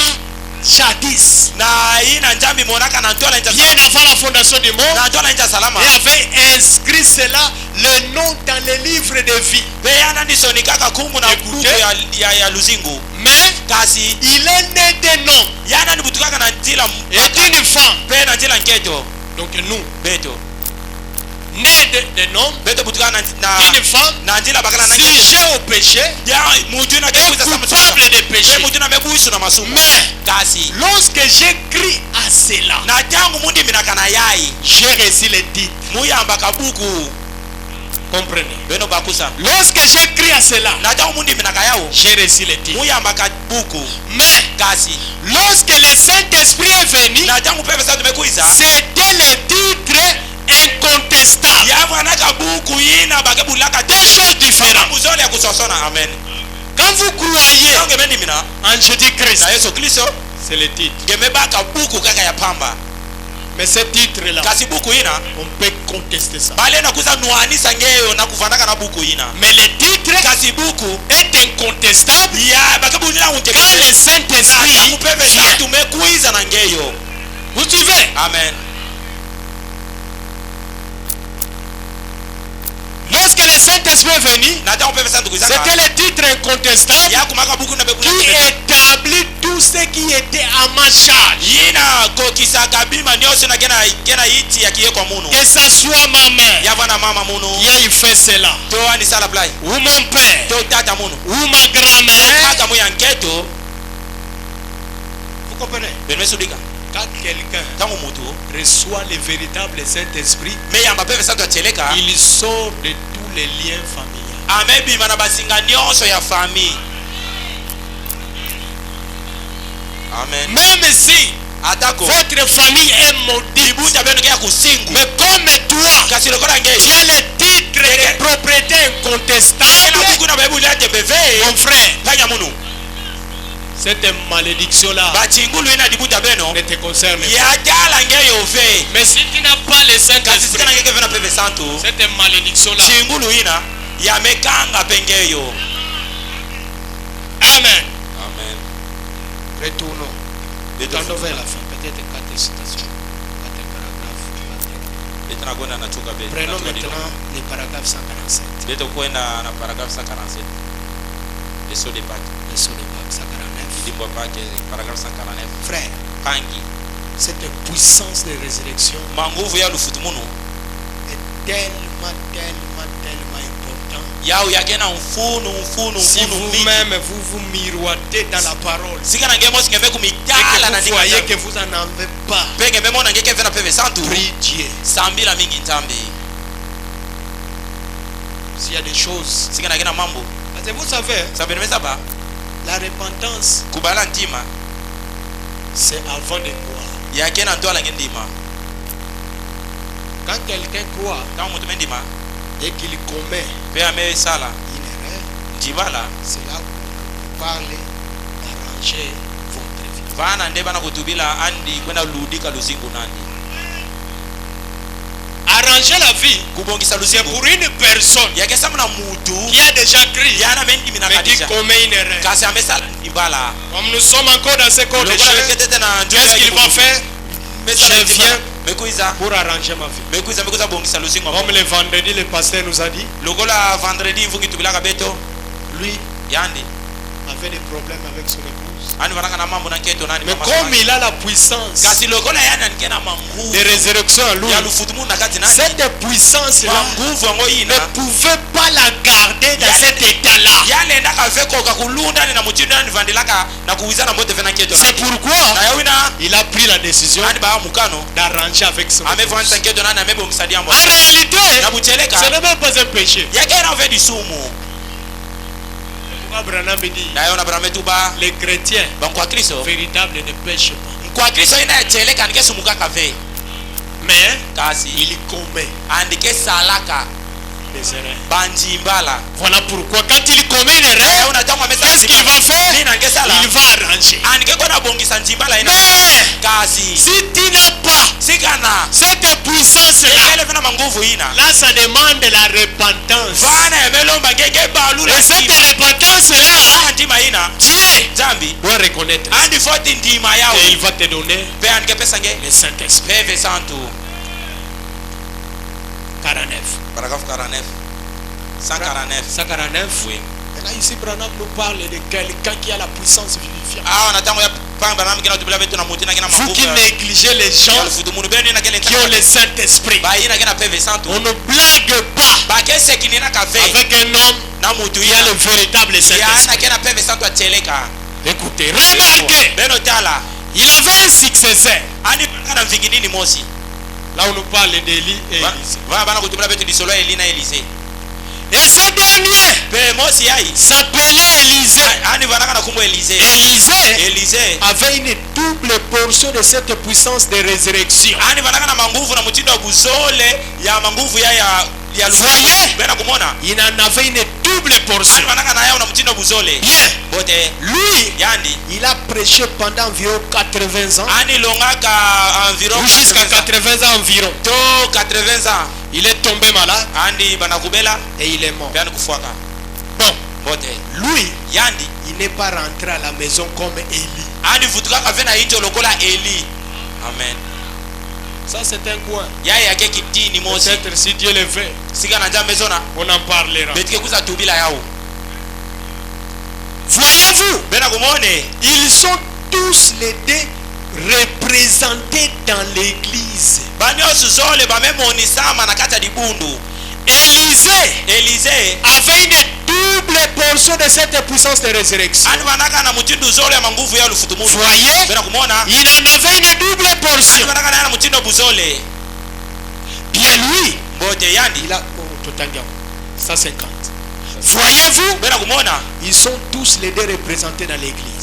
jadis, na ina njambi monaka na ntola nja bien avant la fondation du monde, na ntola nja salama et avait inscrit cela, le nom dans le livre de vie. pe yana ndisoni kaka kumbu na Écoutez. buku ya luzingu Mais kasi il est né d'un homme yana ndibutukaka na njila et d'une femme. pe na njila nketo Donc nous, beto nés d'un homme, beto butuka na d'une femme, na njila bakala na sujet au péché, ya mutu na et kikuza coupable de e péché. mutu na mebusu na masumu Mais kasi lorsque j'écris à cela, na tangu mundi minakana yai j'ai reçu les titres. muyamba kabuku Comprenez? beno bakusa Lorsque j'écris à cela, na tangu mundi minaka yao j'ai reçu les titres. muyamba kabuku Mais kasi lorsque le Saint-Esprit est venu, na tangu pepe sa tumekuiza c'était le titre incontestable. yavana kabuku yina bakebulaka Deux choses différentes. muzole ya kusosona amen Quand vous croyez tangu mendi mina en Jésus-Christ, na Yesu Kristo c'est le titre. ngemebaka buku kaka ya pamba Mais ce titre-là, kasi buku yina on peut contester ça. bale na kuza nuanisa ngeyo na kufanaka na buku yina Mais le titre kasi buku est incontestable ya bakebulila quand unje le Saint-Esprit mupepe sa vient. tumekuiza na ngeyo Vous suivez? amen Lorsque le Saint-Esprit est venu, na tangu pepe sa tukuiza c'était le titre incontestable ya kumaka buku na qui bebulila établit tout ce qui était à ma charge. yina kokisaka bima nyonso na kena iti ya kiyekwa munu Que ça soit ma mère yavana mama munu qui a fait cela, to anisala plai ou mon père, to tata munu ou ma grand-mère. kaka mu ya nketo Vous comprenez? benemesudika Quand quelqu'un tangu mutu reçoit le véritable Saint-Esprit, meyamba pepe sa tuateleka il sort de tous les liens familiaux. amebima na basinga nyonso ya famille amen Même si atako votre famille est maudite, ibuta beno ya kusingu mais comme toi, kasi lokola tu ngei as le titre de propriété ena incontestable, buku na bebuli ya tembeve mon frère, panya munu cette malédiction-là bachingulu ina dibuta beno ne te concerne pas. ya jala ngeyo ve Mais si tu n'as pas le kasi Saint-Esprit, sikana ngeke vena pepe santu cette malédiction-là, chingulu ina yamekanga pengeyo amen. amen Retournons. Tendons vers la fin. Peut-être 4 citations, 4 paragraphes. etanakwenda nachuka be Prenons maintenant les paragraphes 147. beto kwenda na paragraphe 147 leso de pake Le son de Pâques 149. limbo pake paragraphe 149 Frère, pangi cette puissance de résurrection manguvu ya lufutu munu est tellement important. yao yakena mfunu Si mingi vous-même vous miroitez dans la parole sikana ngemo singeve et kumijala na que vous voyez ndika que vous en avez pas, penge memona ngeke vena pepe santu prie Dieu. sambila mingi ntambi S'il y a des choses, sikana kena mambo parce que vous savez, sabenemesa ba la repentance, kubala ntima c'est avant de croire. yakena ntwala ngendima Quand quelqu'un croit tangu mutu mendima et qu'il commet pe amesala une erreur, njibala c'est là où on parle d'arranger votre vie. vana nde bana kutubila andi kwenda ludika luzingu nandi Arranger la vie, kubongisa c'est luzingu pour une personne yakesa na mutu qui a déjà crié, yana mendimi na mais qui kadisha commet une erreur. kasi amesala njibala Comme nous sommes encore dans ce corps de lokola chair, lekete na qu'est-ce qu'il va faire? Je viens mekuiza pour arranger ma vie. mekuiza bongisa luzingu Comme le vendredi, le pasteur nous a dit, lokola vendredi mvuki tubilaka beto lui yandi avait des problèmes avec son épouse. ani vananga na mambo na nketo nani Mais mama comme samaki. il a la puissance kasi lokola yana nke na manguvu de résurrection en lui, ya lufutu munu na kati nani cette puissance-là manguvu yango ne yina pouvait pas la garder dans cet état-là. yalendaka ve koka kulundani na mutindo nani vandilaka na kuwiza na mbote vena nketo C'est pourquoi na yawina il a pris la décision ani baa mukano d'arranger avec son amevanisa épouse. nketo nani amebongisa diambo En réalité, na mucheleka ce n'est même pas un péché. yakena ve disumu Abraham dit, na yona brame tuba les chrétiens bankwa kristo véritables ne pêchent pas. kwa kristo ina yacheleka nikesumukaka ve Mais kasi il commet andike salaka des erreurs. banjimbala Voilà pourquoi quand il commet une erreur, yauna tangu amesa qu'est-ce qu'il va faire? nina ngesala Il va arranger. andike kona bongisa njimbala ina Mais kasi si tu n'as pas sikana cette puissance-là, ele vena manguvu ina là ça demande la repentance. vana yamelomba ngeke balula Et cette repentance-là, ndima ina Dieu zambi doit reconnaître. andi foti ndima yao Et il va te donner pe andike pesa nge le Saint-Esprit. peve santu 49. paragraphe 49 149 149. oui Et là ici, Branham nous parle de quelqu'un qui a la puissance vivifiante. awa na tango ya Vous qui négligez les gens qui ont le Saint-Esprit. On ne blague pas avec un homme qui a le véritable Saint-Esprit. Écoutez, remarquez, il avait un successeur. Là on nous parle d'Élie et Élisée. Et ce dernier s'appelait Élisée. Élisée avait une double portion de cette puissance de résurrection. Voyez, il en avait une double portion. Bien. Lui, il a prêché pendant environ 80 ans. Ou jusqu'à 80 ans environ. Il est tombé malade et il est mort. Bon, lui, il n'est pas rentré à la maison comme Élie. Amen. Ça c'est un coin. Peut-être si Dieu le veut, on en parlera. Voyez-vous, ils sont tous les deux représentés dans l'église. Élisée avait une double portion de cette puissance de résurrection. Voyez, il en avait une double portion. Bien lui, il a 150. Voyez-vous, ils sont tous les deux représentés dans l'église.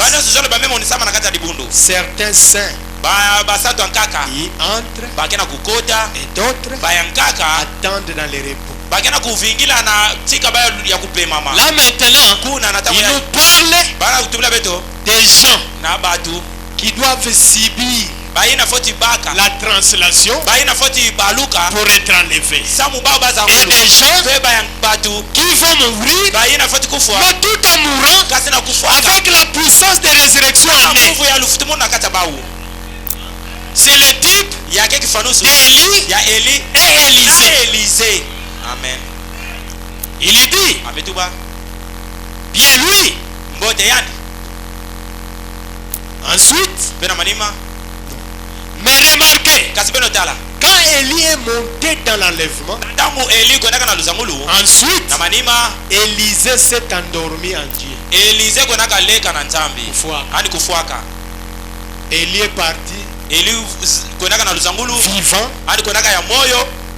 Certains saints ils entrent et d'autres attendent dans les repos. Là maintenant, il nous parle des gens qui doivent subir la translation pour être enlevés. Et des gens qui vont mourir, mais tout en mourant avec la puissance de résurrection en eux. C'est le type d'Élie et Élisée. Amen. Il est dit, bien lui. Ensuite, mais remarquez, quand Élie est monté dans l'enlèvement, ensuite, Élisée s'est endormi en Dieu. Élie est parti vivant,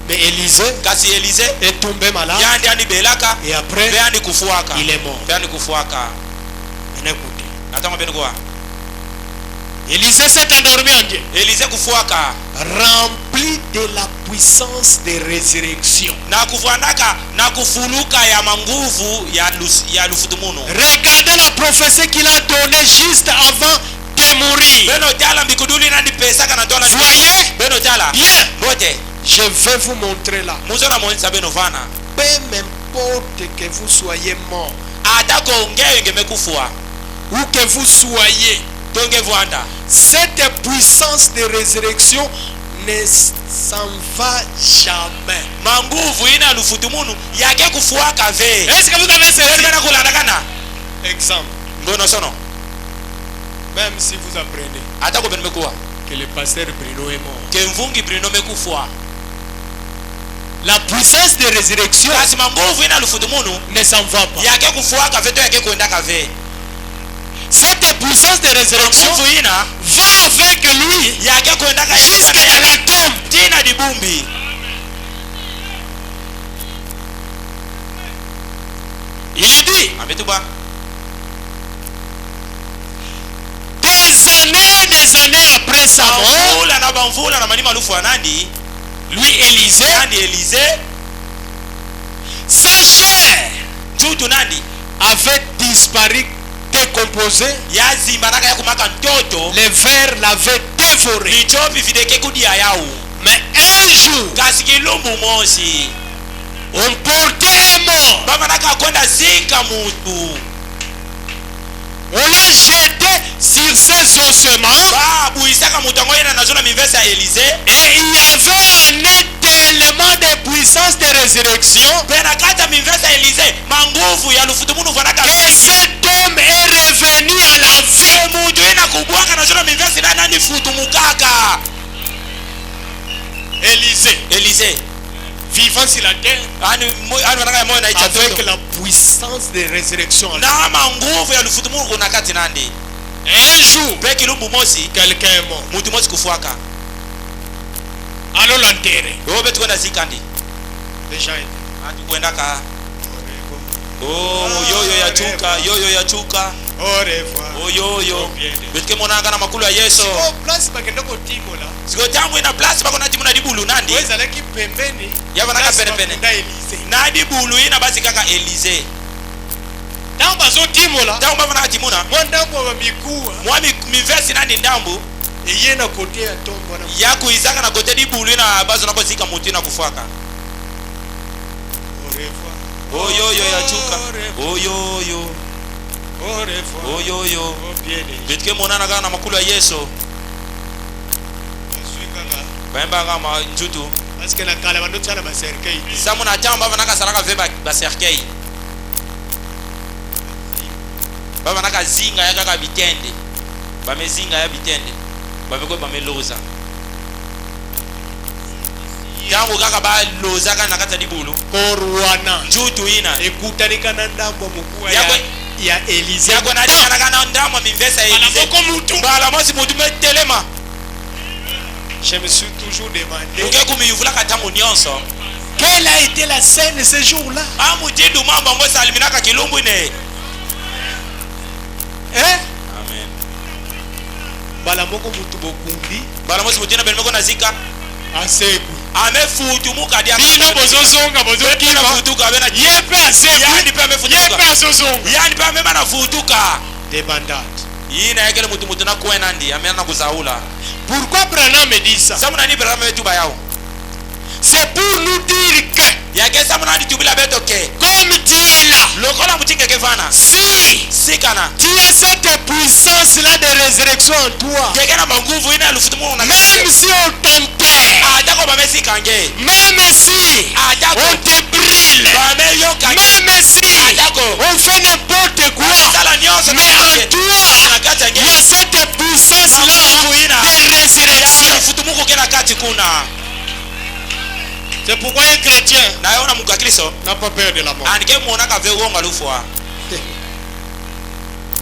mais Élisée est tombé malade et après il est mort. Élisée s'est endormi en Dieu, rempli de la puissance de résurrection. Regardez la prophétie qu'il a donnée juste avant de mourir. Voyez bien, je vais vous montrer là. Peu m'importe que vous soyez mort ou que vous soyez, cette puissance de résurrection ne s'en va jamais. Est-ce que vous avez saisi? Exemple. Même si vous apprenez que le pasteur Bruno est mort, la puissance de résurrection ne s'en va pas. Cette puissance de résurrection va avec lui jusqu'à la tombe. Il est dit, des années après sa mort, lui Élisée, sa chair avait disparu, décomposé, les vers l'avaient dévoré. Mais un jour, on portait un mort, on l'a jeté sur ses ossements, et il y avait un élément de puissance de résurrection, et cet homme est revenu à la vie. alifutumukaka. Élisée vivant sur la terre avec la puissance de résurrection. Un jour, quelqu'un est mort. Allons l'enterrer. Déjà oh yoyo ya chuka au revoir. oh yoyo betike monanga na makulu ya Yesu place bakenda ko timola siko tangu ina place bako na timuna dibulu nandi weza laki pembeni yava naka pene na dibulu ina basi kaka Élisée tangu bazo timola tangu bava naka timuna mwandambo wa mikuwa mwami mivesi nandi ndambu iye na kote ya tombo na ya kuizanga na kote dibulu ina bazo nako zika mutu na kufuaka oh yoyo ya chuka oh yoyo oh yoyo betike monana kana makulu ya Yesu baimba kama njutu parce na kala bando tsana ba cercueil samu na tamba banaka saraka veba ba cercueil baba naka zinga ya kaka bitende bamezinga ya bitende babeko bameloza tangu kaka ba loza kana kata dibulu korwana njutu ina ekutanika na ndambo mukua ya Élisée yako na dina kana ndambo mivesa Élisée mutu bala mosi mutu metelema. Je me suis toujours demandé quelle a été la scène ce jour-là. Hein? Amen. Balamoko mutu bokundi balamosi mutu na belmeko nazika aseku amefutumuka dia bino bozozonga bozokina futuka bena yepe aseku yani pe amefutuka yepe azozonga yani pe amema na futuka débandade yina yekele mutu na kwena ndi amena kuzaula. Pourquoi Branham me dit ça? C'est pour nous dire que comme tu es là, si tu as cette puissance là de résurrection en toi, même si on t'enterre, même si on te brûle, même si on fait n'importe quoi, mais en toi il y a cette puissance là de résurrection. C'est pourquoi un chrétien n'a pas peur de la mort.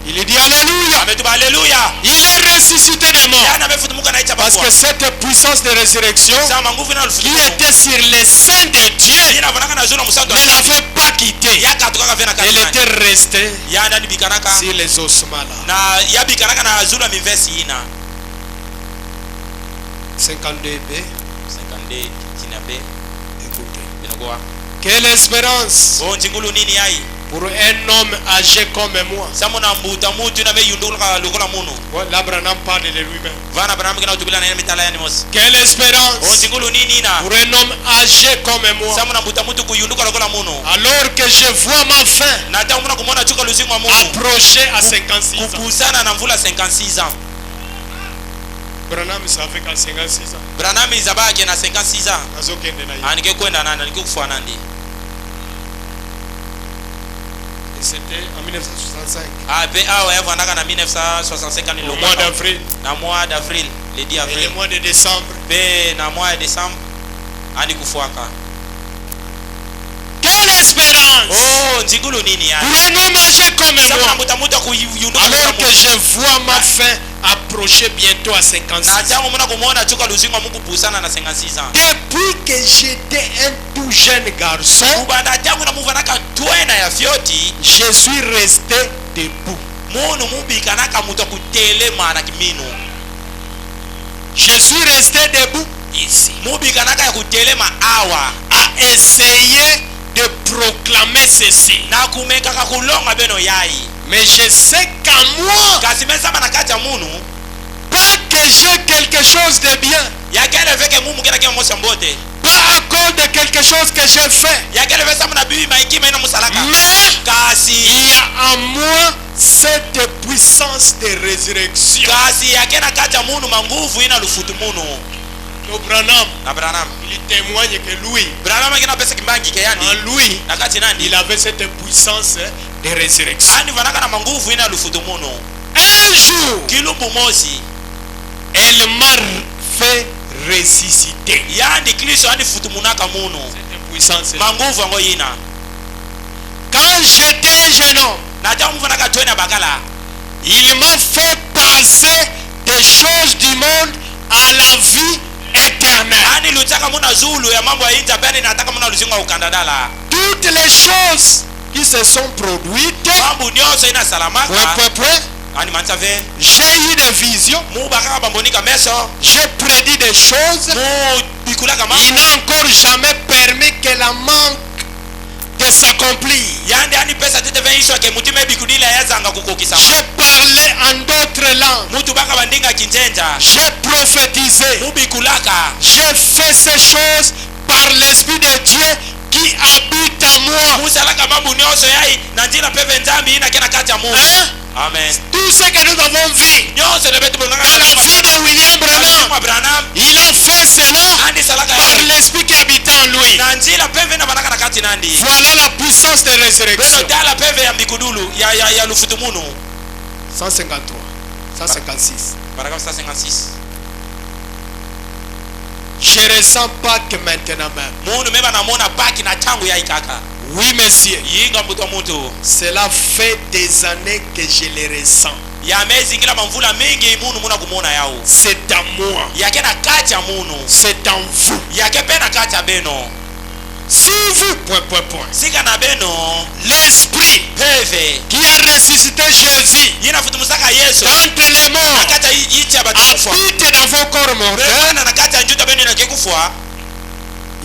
Il dit alléluia. Il est ressuscité des morts. Parce que cette puissance de résurrection qui était sur les saints de Dieu ne l'avait pas quitté. Elle était restée sur les ossements là. 52b. Écoutez. Quelle espérance pour un homme âgé comme moi. L'Abraham parle de lui-même. Quelle espérance pour un homme âgé comme moi. Alors que je vois ma fin approcher à 56 ans. Branham savait qu'à 56 ans. Branham izabaki na 56 ans. Anike kwenda nani anike kufa nandi. C'était en 1965. Ah be awa yavo andaka na 1965 ni le mois d'avril. Na mois d'avril, le 10 avril. Et le mois de décembre. Be na mois de décembre ani kufuaka. Quelle espérance! Oh, nzingulu nini ya? Pour un homme âgé comme moi. Alors que je vois ma fin approcher bientôt à 56 ans. Depuis que j'étais un tout jeune garçon, je suis resté debout. Je suis resté debout ici à essayer de proclamer ceci. Mais je sais qu'en moi, pas que j'ai quelque chose de bien, pas à cause de quelque chose que j'ai fait, mais il y a en moi cette puissance de résurrection. Branham, il témoigne que lui, en lui, il avait cette puissance de résurrection. Un jour, Elle m'a fait ressusciter. yani Kristo andi futumunaka munu Cette puissance. manguvu yango yina Quand j'étais jeune homme, na tangu mvanaka twena bakala il m'a fait passer des choses du monde à la vie éternelle. ani lutaka muna zulu ya mambo ya inja bani nataka muna luzinga ukandadala Toutes les choses qui se sont produites, mambo nyonso ina salamaka ani mantave j'ai eu des visions, mu bakaka bambonika meso j'ai prédit des choses. mu bikulaka Il mambo n'a encore jamais permis que la manque de s'accomplir. yandi ani pesa tete veishwa ke mutima bikudila yazanga kukokisa J'ai parlé en d'autres langues. mutu baka bandinga kinjenja J'ai prophétisé. mu bikulaka J'ai fait ces choses par l'Esprit de Dieu qui habite en moi. musalaka mambo nyonso yai na njila peve nzambi ina kena kati ya Mungu Hein? amen Tout ce que nous avons vu nyonso lebetu dans la vie de William Branham, Branham il a fait cela andi salaka par l'Esprit qui habite en lui. na njila peve na banaka na kati nandi Voilà la puissance de beno résurrection. tala peve ya mbikudulu ya lufutumunu 153, 156. paragraphe 156 Je ne ressens pas que maintenant même. munu meba namona baki na tangu ya ikaka Oui, monsieur. yinga mbuto mutu Cela fait des années que je le ressens. ya mezi ngila mamvula mingi munu muna kumona yao C'est à moi. yake na kati ya munu C'est en vous. yake pe na kati ya beno Si vous, sika na beno l'Esprit peve qui a ressuscité Jésus yina futumusaka yesu d'entre les na morts kati ya ichi ya batakufa habite dans vos corps mortels, bena na kati ya njuta beno inakekufwa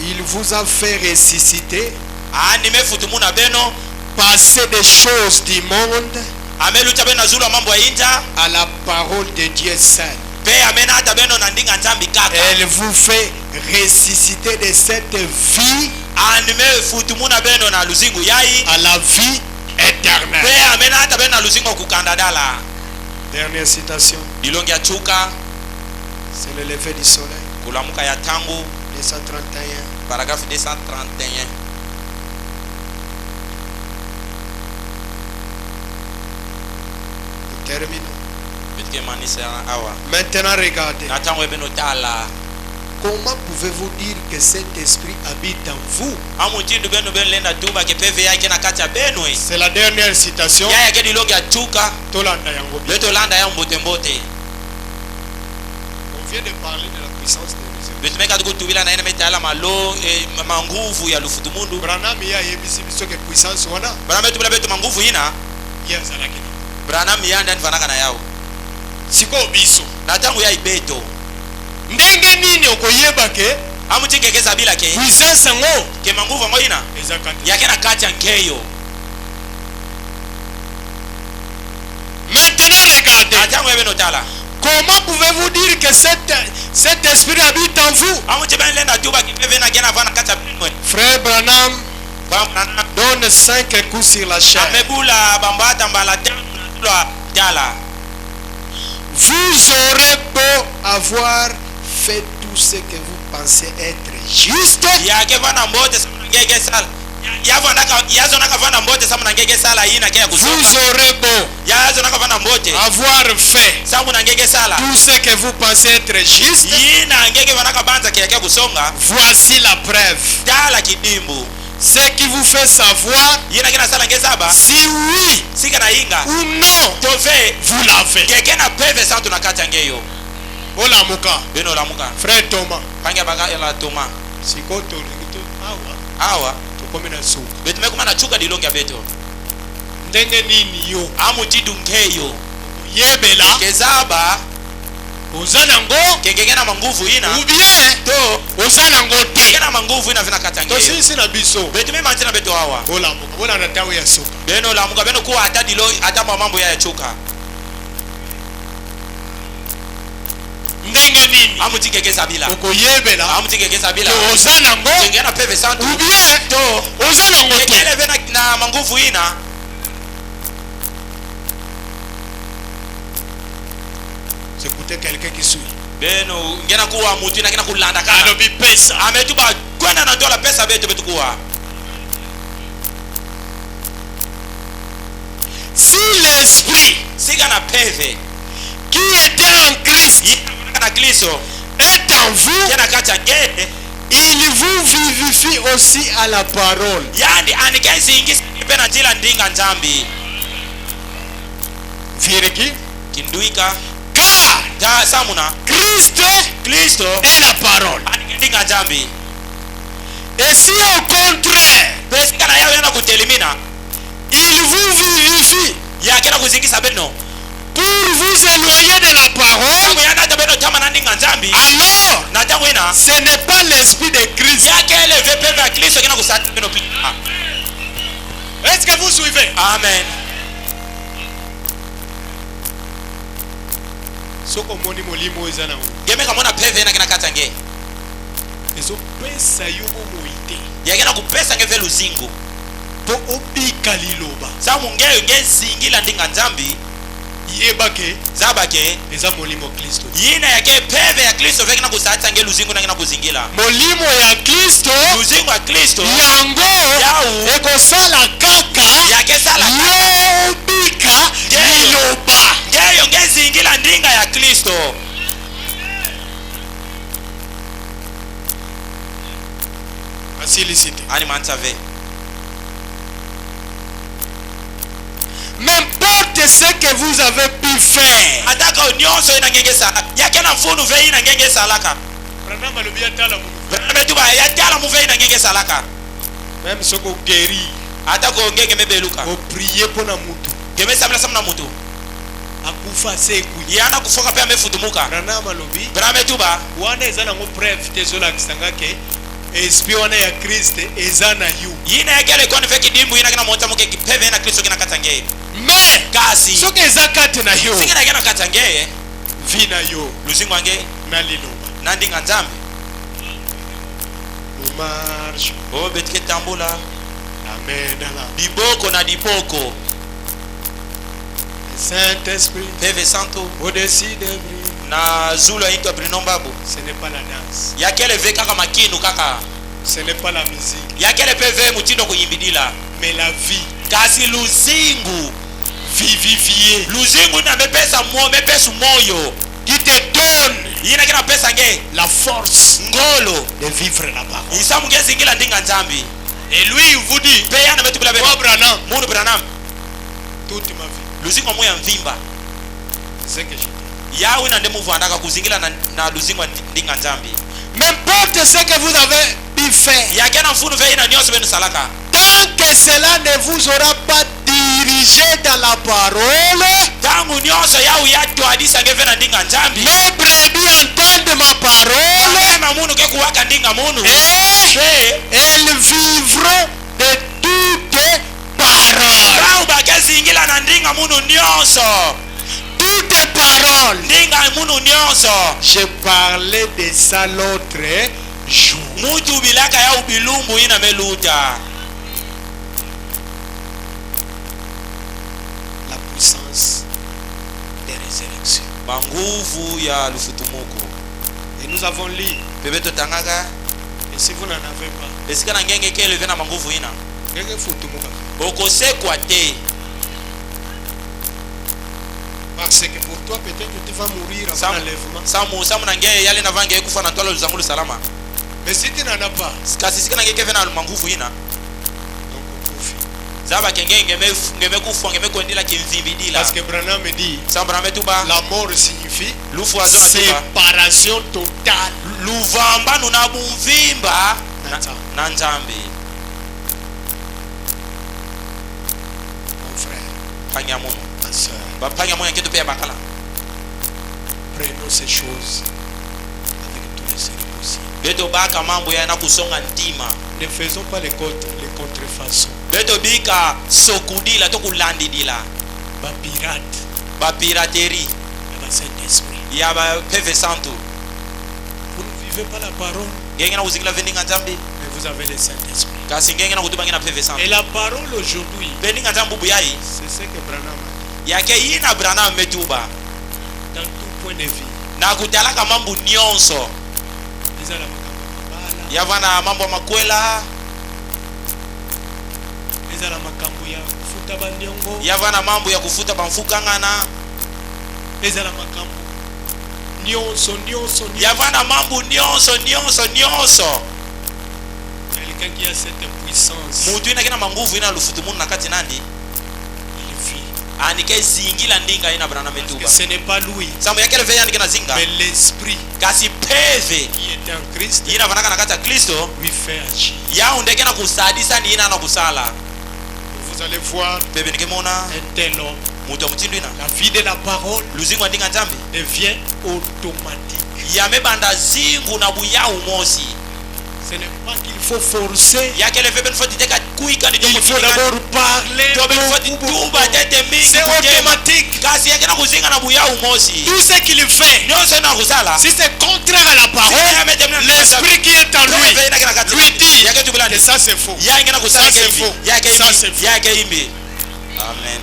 il vous a fait ressusciter, nimefutumuna beno passer des choses du monde ameluta beno na zulu ya mambo ya inja à la parole de Dieu seul. pe amena hata beno na ndinga nzambi kaka Elle vous fait ressusciter de cette vie nimefutumuna beno na luzingu yai à la vie éternelle. pe amena hata beno na luzingu kukanda dala Dernière citation, ilongi ya chuka c'est le lever du soleil, kulamuka ya tangu 231. paragraphe 231 Nous terminons. bitikemanisa awa Maintenant, regardez. na tangu ebeno tala Comment pouvez-vous dire que cet esprit habite en vous? amutindu beno beno lenda tuba ke peve yake na kati ya beno C'est la dernière citation. ya yake dilongi ya chuka Tolanda yango bien. leto landa ya mbote mbote On vient de parler de la puissance de Jésus. bitumeka tukutubila na ene metala malo manguvu ya lufutumundu Branham ya yebisi biso ke puissance wana Branham tubila betu manguvu ina yazalaki na. Branham yanda nifanaka na yao Siko biso. na tangu ya ibeto Ndenge nini okoyeba ke amutingekeza bila ke puissance ngo ke manguvu yango ina ezakati. yake na kati ya nkeyo Maintenant, regardez. na tangu ebeno tala Comment pouvez-vous dire que cet esprit habite en vous? amutibani lenda tuba ke peve na gena vana kati ya beno Frère Branham Branham donne 5 coups sur la chair. amebula bambata mbala tano na tala Vous aurez beau avoir fait tout ce que vous pensez être juste, yake vana mbote sama na ngege sala yazo naka vana mbote sama na ngege sala ina ke ya vous kusoma aurez beau yazo naka vana mbote avoir fait samu na ngege sala tout ce que vous pensez être juste, yina ngege vanaka banza ke yake kusonga voici la preuve. tala kidimbu Ce qui vous fait savoir yina kina sala ngezaba si oui sika na inga ou non tove vous l'avez. keke na peve santu na kati ya ngeyo Olamuka. beno lamuka Frère Thomas. pangia baka ela toma Sikoto lingito awa. awa Tukomena su. betumekuma na chuka dilongi ya beto Ndenge nini yo? amutidu nkeyo Yebela. kezaba Ozana ngo. kengenge na manguvu ina Ou bien. to Ozana ngo te. kenge na manguvu ina vina kati ya To ngeyo sisi na biso. betume mantina beto awa Olamuka. Bona na tawe ya suka. beno lamuka beno kuwa hata dilo hata mambo ya chuka Ndenge nini? amutingekeza bila Okoyebela. amutingekeza bila Ozana ngo. kengenge na peve santu Ou bien. to Ozana ngo te. kengele vena na manguvu ina J'écoutais quelqu'un qui suit. beno ngena kuwa mutu ina kina kulanda kana Alobi pesa. ametuba kwenda na dola pesa betu betukuwa Si l'esprit sika na peve qui était en Christ yina na Kristo est en vous, tena kati yange il vous vivifie aussi à la parole. yani anikenziingisa pe na njila ndinga nzambi Virgule. kinduika Car ta samuna Kristo est la parole. anikendinga nzambi Et si au contraire, pesika na yao yana kutelimina il vous vivifie yakena kuzingisa beno pour vous éloigner de la parole, yana tabeno tama na ndinga nzambi alors na tangu ina ce n'est pas l'esprit de Christ. yake ele vepe vya Kristo kina kusata beno pia. Est-ce que vous suivez? Amen. Soko moni molimo ezana ngo. Geme kama na peve na kina katange Ezo pesa yubo moite. yakena kupesa ngeve luzingu Po obika liloba. sa mungeyo ngezingila ndinga nzambi Yebake zabake eza molimo Kristo. yina yake peve ya Kristo vekina kusata nge luzingu na kina kuzingila Molimo ya Kristo luzingu ya Kristo yango Yau. ekosala kaka yake sala yobika liloba. ngeyo ngezingila ndinga ya Kristo Asilicite. ani mantave N'importe ce que vous avez pu faire. ataka nyonso ina ngenge sala yake na mfunu ve ina ngenge salaka Pranama le bien tala mu. betuba yatala mu ve ina ngenge salaka Même soko guéri. atako ngenge mebeluka O prier pona mutu. geme sabla samna mutu Akufa seku. yana kufoka pe amefutumuka Pranama lobi. brame tuba Wana ezana ngo preuve tezola kisanga ke esprit wana ya Christ ezana you. yina yakele kone veki dimbu yina kina monta muke kipeve na Kristo kina katange Mais kasi soki eza kati na yo singina kina katange vi na yo luzingu wange na liloba nandinga nzambi marche o betike tambula amen ala diboko na dipoko Saint-Esprit peve santo au-dessus des bruits. na zulu aitwa Bruno Mbabu Ce n'est pas la danse, yakele ve kaka makinu kaka ce n'est pas la musique, yakele peve mutindo kuyimbidila mais la vie kasi luzingu vivifiée luzingu na mepesa mepesu moyo qui te donne yina kina pesa nge la force ngolo de vivre la parole. isamu ngezingila ndinga nzambi Et lui, il vous dit, pe yana metubila moi, beno Branham, munu Branham toute ma vie, luzingu moya mvimba c'est ce que je dis. yawe na ndemu vandaka kuzingila na luzingu ndinga nzambi N'importe ce que vous avez pu faire, yakena mfunu ve ina nyonso benu salaka tant que cela ne vous aura pas dirigé dans la parole, tangu nyonso yau yatwadisa ngeve na ndinga nzambi mes brebis entendent ma parole ema munu ke kuwaka ndinga munu et elles vivront de toutes paroles. bau bakezingila na ndinga munu nyonso Toutes paroles. ndinga munu nyonso Je parlais de ça l'autre jour. mutu bilaka yau bilumbu ina meluta La puissance des résurrections. banguvu ya lufutumuku Et nous avons lu. bebe totangaka Et si vous n'en avez pas, esika na ngenge ke eleve na manguvu ina ngenge futumuka. okosekwa te Parce que pour toi, peut-être que tu vas mourir avant l'enlèvement. samu na ngeye yale na vange kufa na twala luzangulu salama Mais si tu n'en as pas, kasi sika na ngeke vena manguvu ina donc on profite. zaba kenge ngeme kufa ngeme kwendila kimvimbidila Parce que Branham me dit, sambra metuba la mort signifie lufu azona tuba séparation totale. luvamba nuna bumvimba na nzambi Mon frère, panya muno ma soeur, bapanya moya ketu pe bakala prenons ces choses avec tous les sérieux possibles. beto baka mambo yana kusonga ntima Ne faisons pas les contrefaçons. beto bika sokudila to kulandidila Ba pirate, bapirateri ba Saint-Esprit. ya bapeve santu Vous ne vivez pas la parole, ngenge na kuzingila vendinga nzambi mais vous avez le Saint-Esprit. kasi ngenge na kutuba ngena peve Et santu la parole aujourd'hui, vendinga nzambu buyai c'est ce que Branham a dit. yake yina Branham metuba Dans tout point de vue, na kutalaka mambo nyonso ils ont la makambo mabala, yavana mambo makwela ils ont la makambo ya kufuta bandiongo, yavana mambo ya kufuta bamfukangana ils ont la makambo nyonso yavana mambo nyonso. quelqu'un qui a cette puissance Mutu ina kina manguvu ina lufutu munu nakati nandi il vit anike zingila ndinga ina brana metuba. ce n'est pas lui Samu yakele veya andike zinga mais l'esprit kasi peve qui est en Christ ina vanaka nakati ya Kristo lui fait agir. ya undeke na kusadisa ni ina na kusala Vous allez voir bebe nikimona un tel homme, mutu mutindo ina la vie de la parole luzingu andinga nzambi devient automatique. yamebanda zingu na buya umosi Ce n'est pas qu'il faut forcer, yakele vebe nfoti teka kuika ni il faut d'abord parler. C'est C'est automatique. kasi yake na kuzinga na buya umosi Tout ce qu'il fait, nyonso ina kusala si c'est contraire à la parole, l'esprit qui est en lui dit que ça c'est faux. Ça c'est faux. Ça c'est faux. yake imbi amen.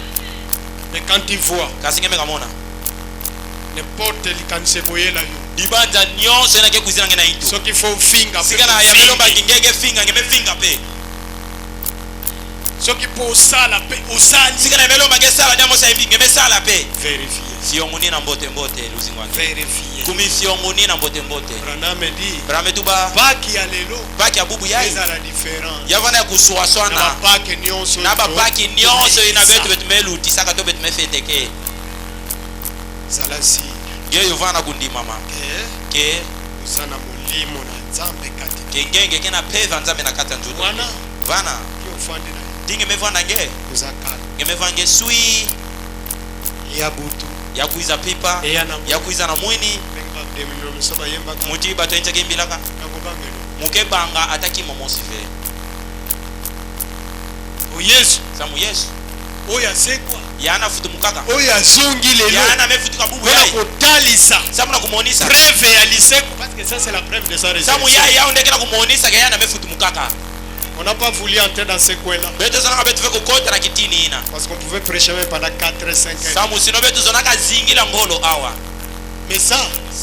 Mais quand il voit kasi ngeme kamona n'importe likanise là, dibanja nyonso ina ke kuzina ngena itu ce qu'il faut finga, sikana yamelomba kingege finga ngeme finga pe ce qu'il faut ça la paix au sali. sikana yamelomba ke sala nyamo sa imbi ngeme sala pe Vérifier. sionguni na mbote luzingwa Vérifier. kumi sionguni na mbote Branham dit brametuba baki ya lelo baki ya bubu yai eza la différence. yavana ya kuswaswana Na baki nyonso na babaki nyonso ina betu betu betumelutisaka to betumefeteke zalasi ngeyo vana kundimama ke uzana mulimo na nzambe kati kengenge kena peva nzambe na kata njudo mwana vana kio fandi na dinge mevana nge uzakala ngemevange sui ya butu ya kuiza pipa eya na ya kuiza na mwini benga demino msoba yemba muti bato enja gembilaka nakobangelo mukebanga ataki momosi fe o Yesu samu yesu oya sekwa yana futumukaka oya zongi lelo yana mefutuka bubu wala yai kotalisa samu na kumonisa preuve ya liseko parce que ça c'est la preuve de sa samu résurrection. yai yao ndekela kumonisa ke yana mefutumukaka On n'a pas voulu entrer dans ce coin là beto zonaka betu fe kukota na kitini ina parce qu'on pouvait prêcher même pendant 4 5 ans. samu sino betu zonaka zingila ngolo awa Mais ça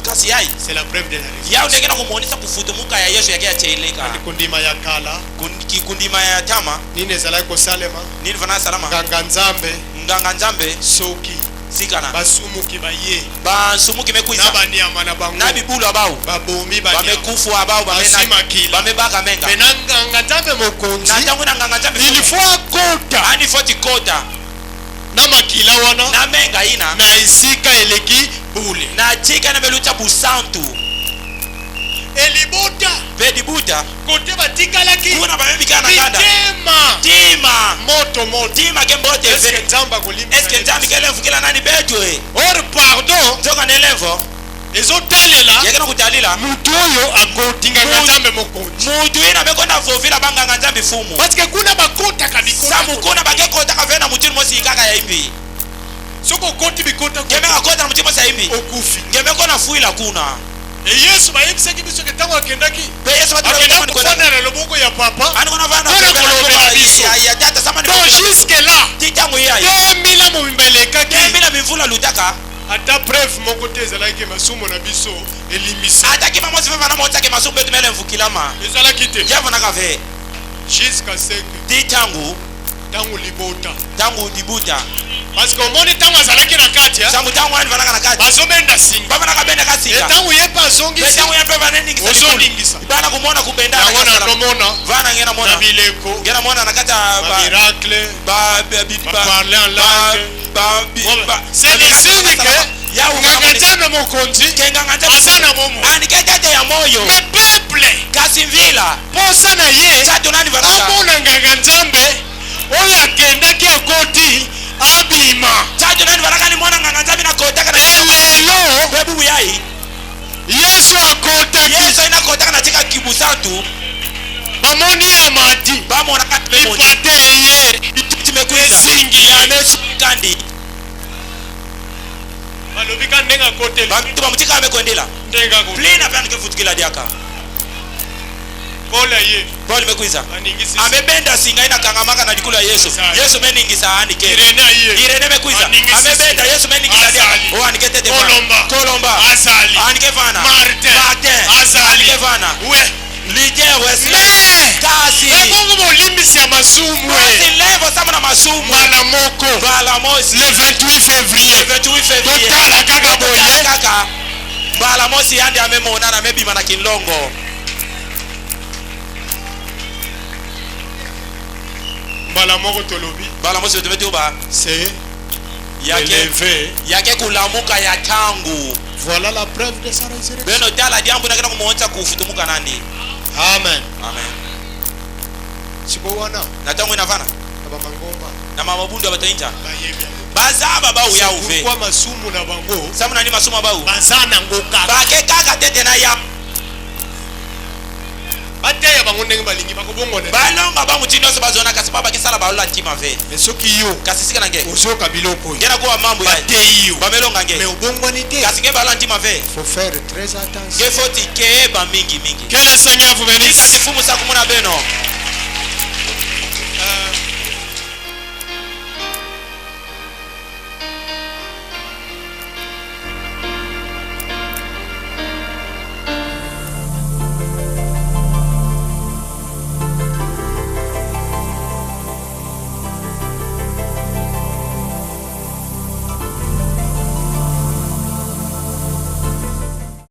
kasi yai c'est la preuve de la yao résurrection. ndekela kumonisa kufutumuka ya yesu yake yacheileka Kundima ya kala kikundima ya tama nini ezalaki kosalema nini vana salama nganga nzambe nganga nzambe soki sikana basumuki baye bansumuki na mekuisa banyama na bango na bibulu abao babomi banyama bamekufu abao basimakila bamebaka menga me na nganga nzambe mokonzi na ntango na nganga nzambe il faut akota ani foti kota na makila wana na menga ina na esika eleki bule na chika na melucha busantu elibota pedi buta kote batikalaki kuna bamebika na kanda bitema tima moto tima kembote eske ve nzambe akolimba eske nzambi kelevu kila nani betwe or pardon nzoka nelevo ezotalela yakena kutalila mutu oyo akotinganga nzambe mokonzi mutu ina bekonda vovila banganga nzambi fumu parce que kuna bakotaka bikota samu kuna bakekota kavena mutini mosi ikaka ya imbi soko okoti bikota ngeme akota na mutini mosi ya imbi okufi ngeme kona fuila kuna e yesu bayebisaki biso ke ntango akendaki pe yesu akenda kofanda na loboko ya papa ani kona vana Wana kolobela biso. ya tata sama ni donc jusque là titangu yai 2000 mobimba elekaki kemina mivula lutaka ata preuve moko te ezalaki masumu na biso elimbisa ataki mamosi vana motake masumbe tumele mvukilama ezalaki te yavona kave jusqu'à ce que titangu ntango libota tangu dibuta parce que omoni ntango azalaki na kati tangu tangu ani vanaka na kati bazobenda singa bavana kabenda kasika ntango ye mpe azongisi tangu ya pe vaneningisa ozolingisa bana kumona kubenda yango na nomona vana ngena na mona bileko ngena mona nakata bamiracle ba baparle en langue c'est des signes que nganga nzambe mokonzi aza na bomo aniketete ya moyo mais peuple kasi mvila posa na ye sato nani vanaka omona nganga nzambe oyo akendaki akoti abima sato nani vanaka ni mwana nganga nzambi nakotaka na elelo bebubu yai yesu akotaki yesu inakotaka na tika kibusantu bamoni ya mati bamona kati memoni ipate eye esingi yamesukandi balobi ka ndenge akoteli bantu bamutika amekondela ndenge akoteli plina pe anikefutukila diaka kola ye paul mekwiza aningisi amebenda singa inakangamaka na likulu ya yesu yesu meningisa anike irene aye irene mekwiza Aningisi amebenda yesu meningisa diaka Azali. o aniketete Kolomba. Azali. anike vana Martin. Azali. anike vana we lidia wesley mais kasi ebongo bolimbisi ya masumu kasi levo sama na masumu mbala moko bala mosi le 28 février le 28 février totala kaka boye kaka mbala mosi yandi amemona na mebima na kinlongo mbala moko tolobi mbala mosi tumetuba c'est élevé yake kulamuka ya tangu. Voilà la preuve de sa résurrection. Beno tala diambu na kana kumuonza kufutumuka nandi. Amen. Amen. Sibowana Na tangu inafana aba mangomba na mabundu abatainja bayebya bazaba ba uya uve kwa masumu na bango samu nani masumu ba u bazana ngoka bakekaka tete na yam bateya bango ndenge balingi bakobongone balonga ba mutino so bazona kasi baba kisala balola ntima ve esoki yo kasi sika nange osoka biloko ngena kwa mambo ya bateyo bamelonga nge mais obongwani te kasi nge balola ntima ve faut faire très attention nge foti ke ba mingi que le Seigneur vous bénisse. Kasifumu sa kumuna beno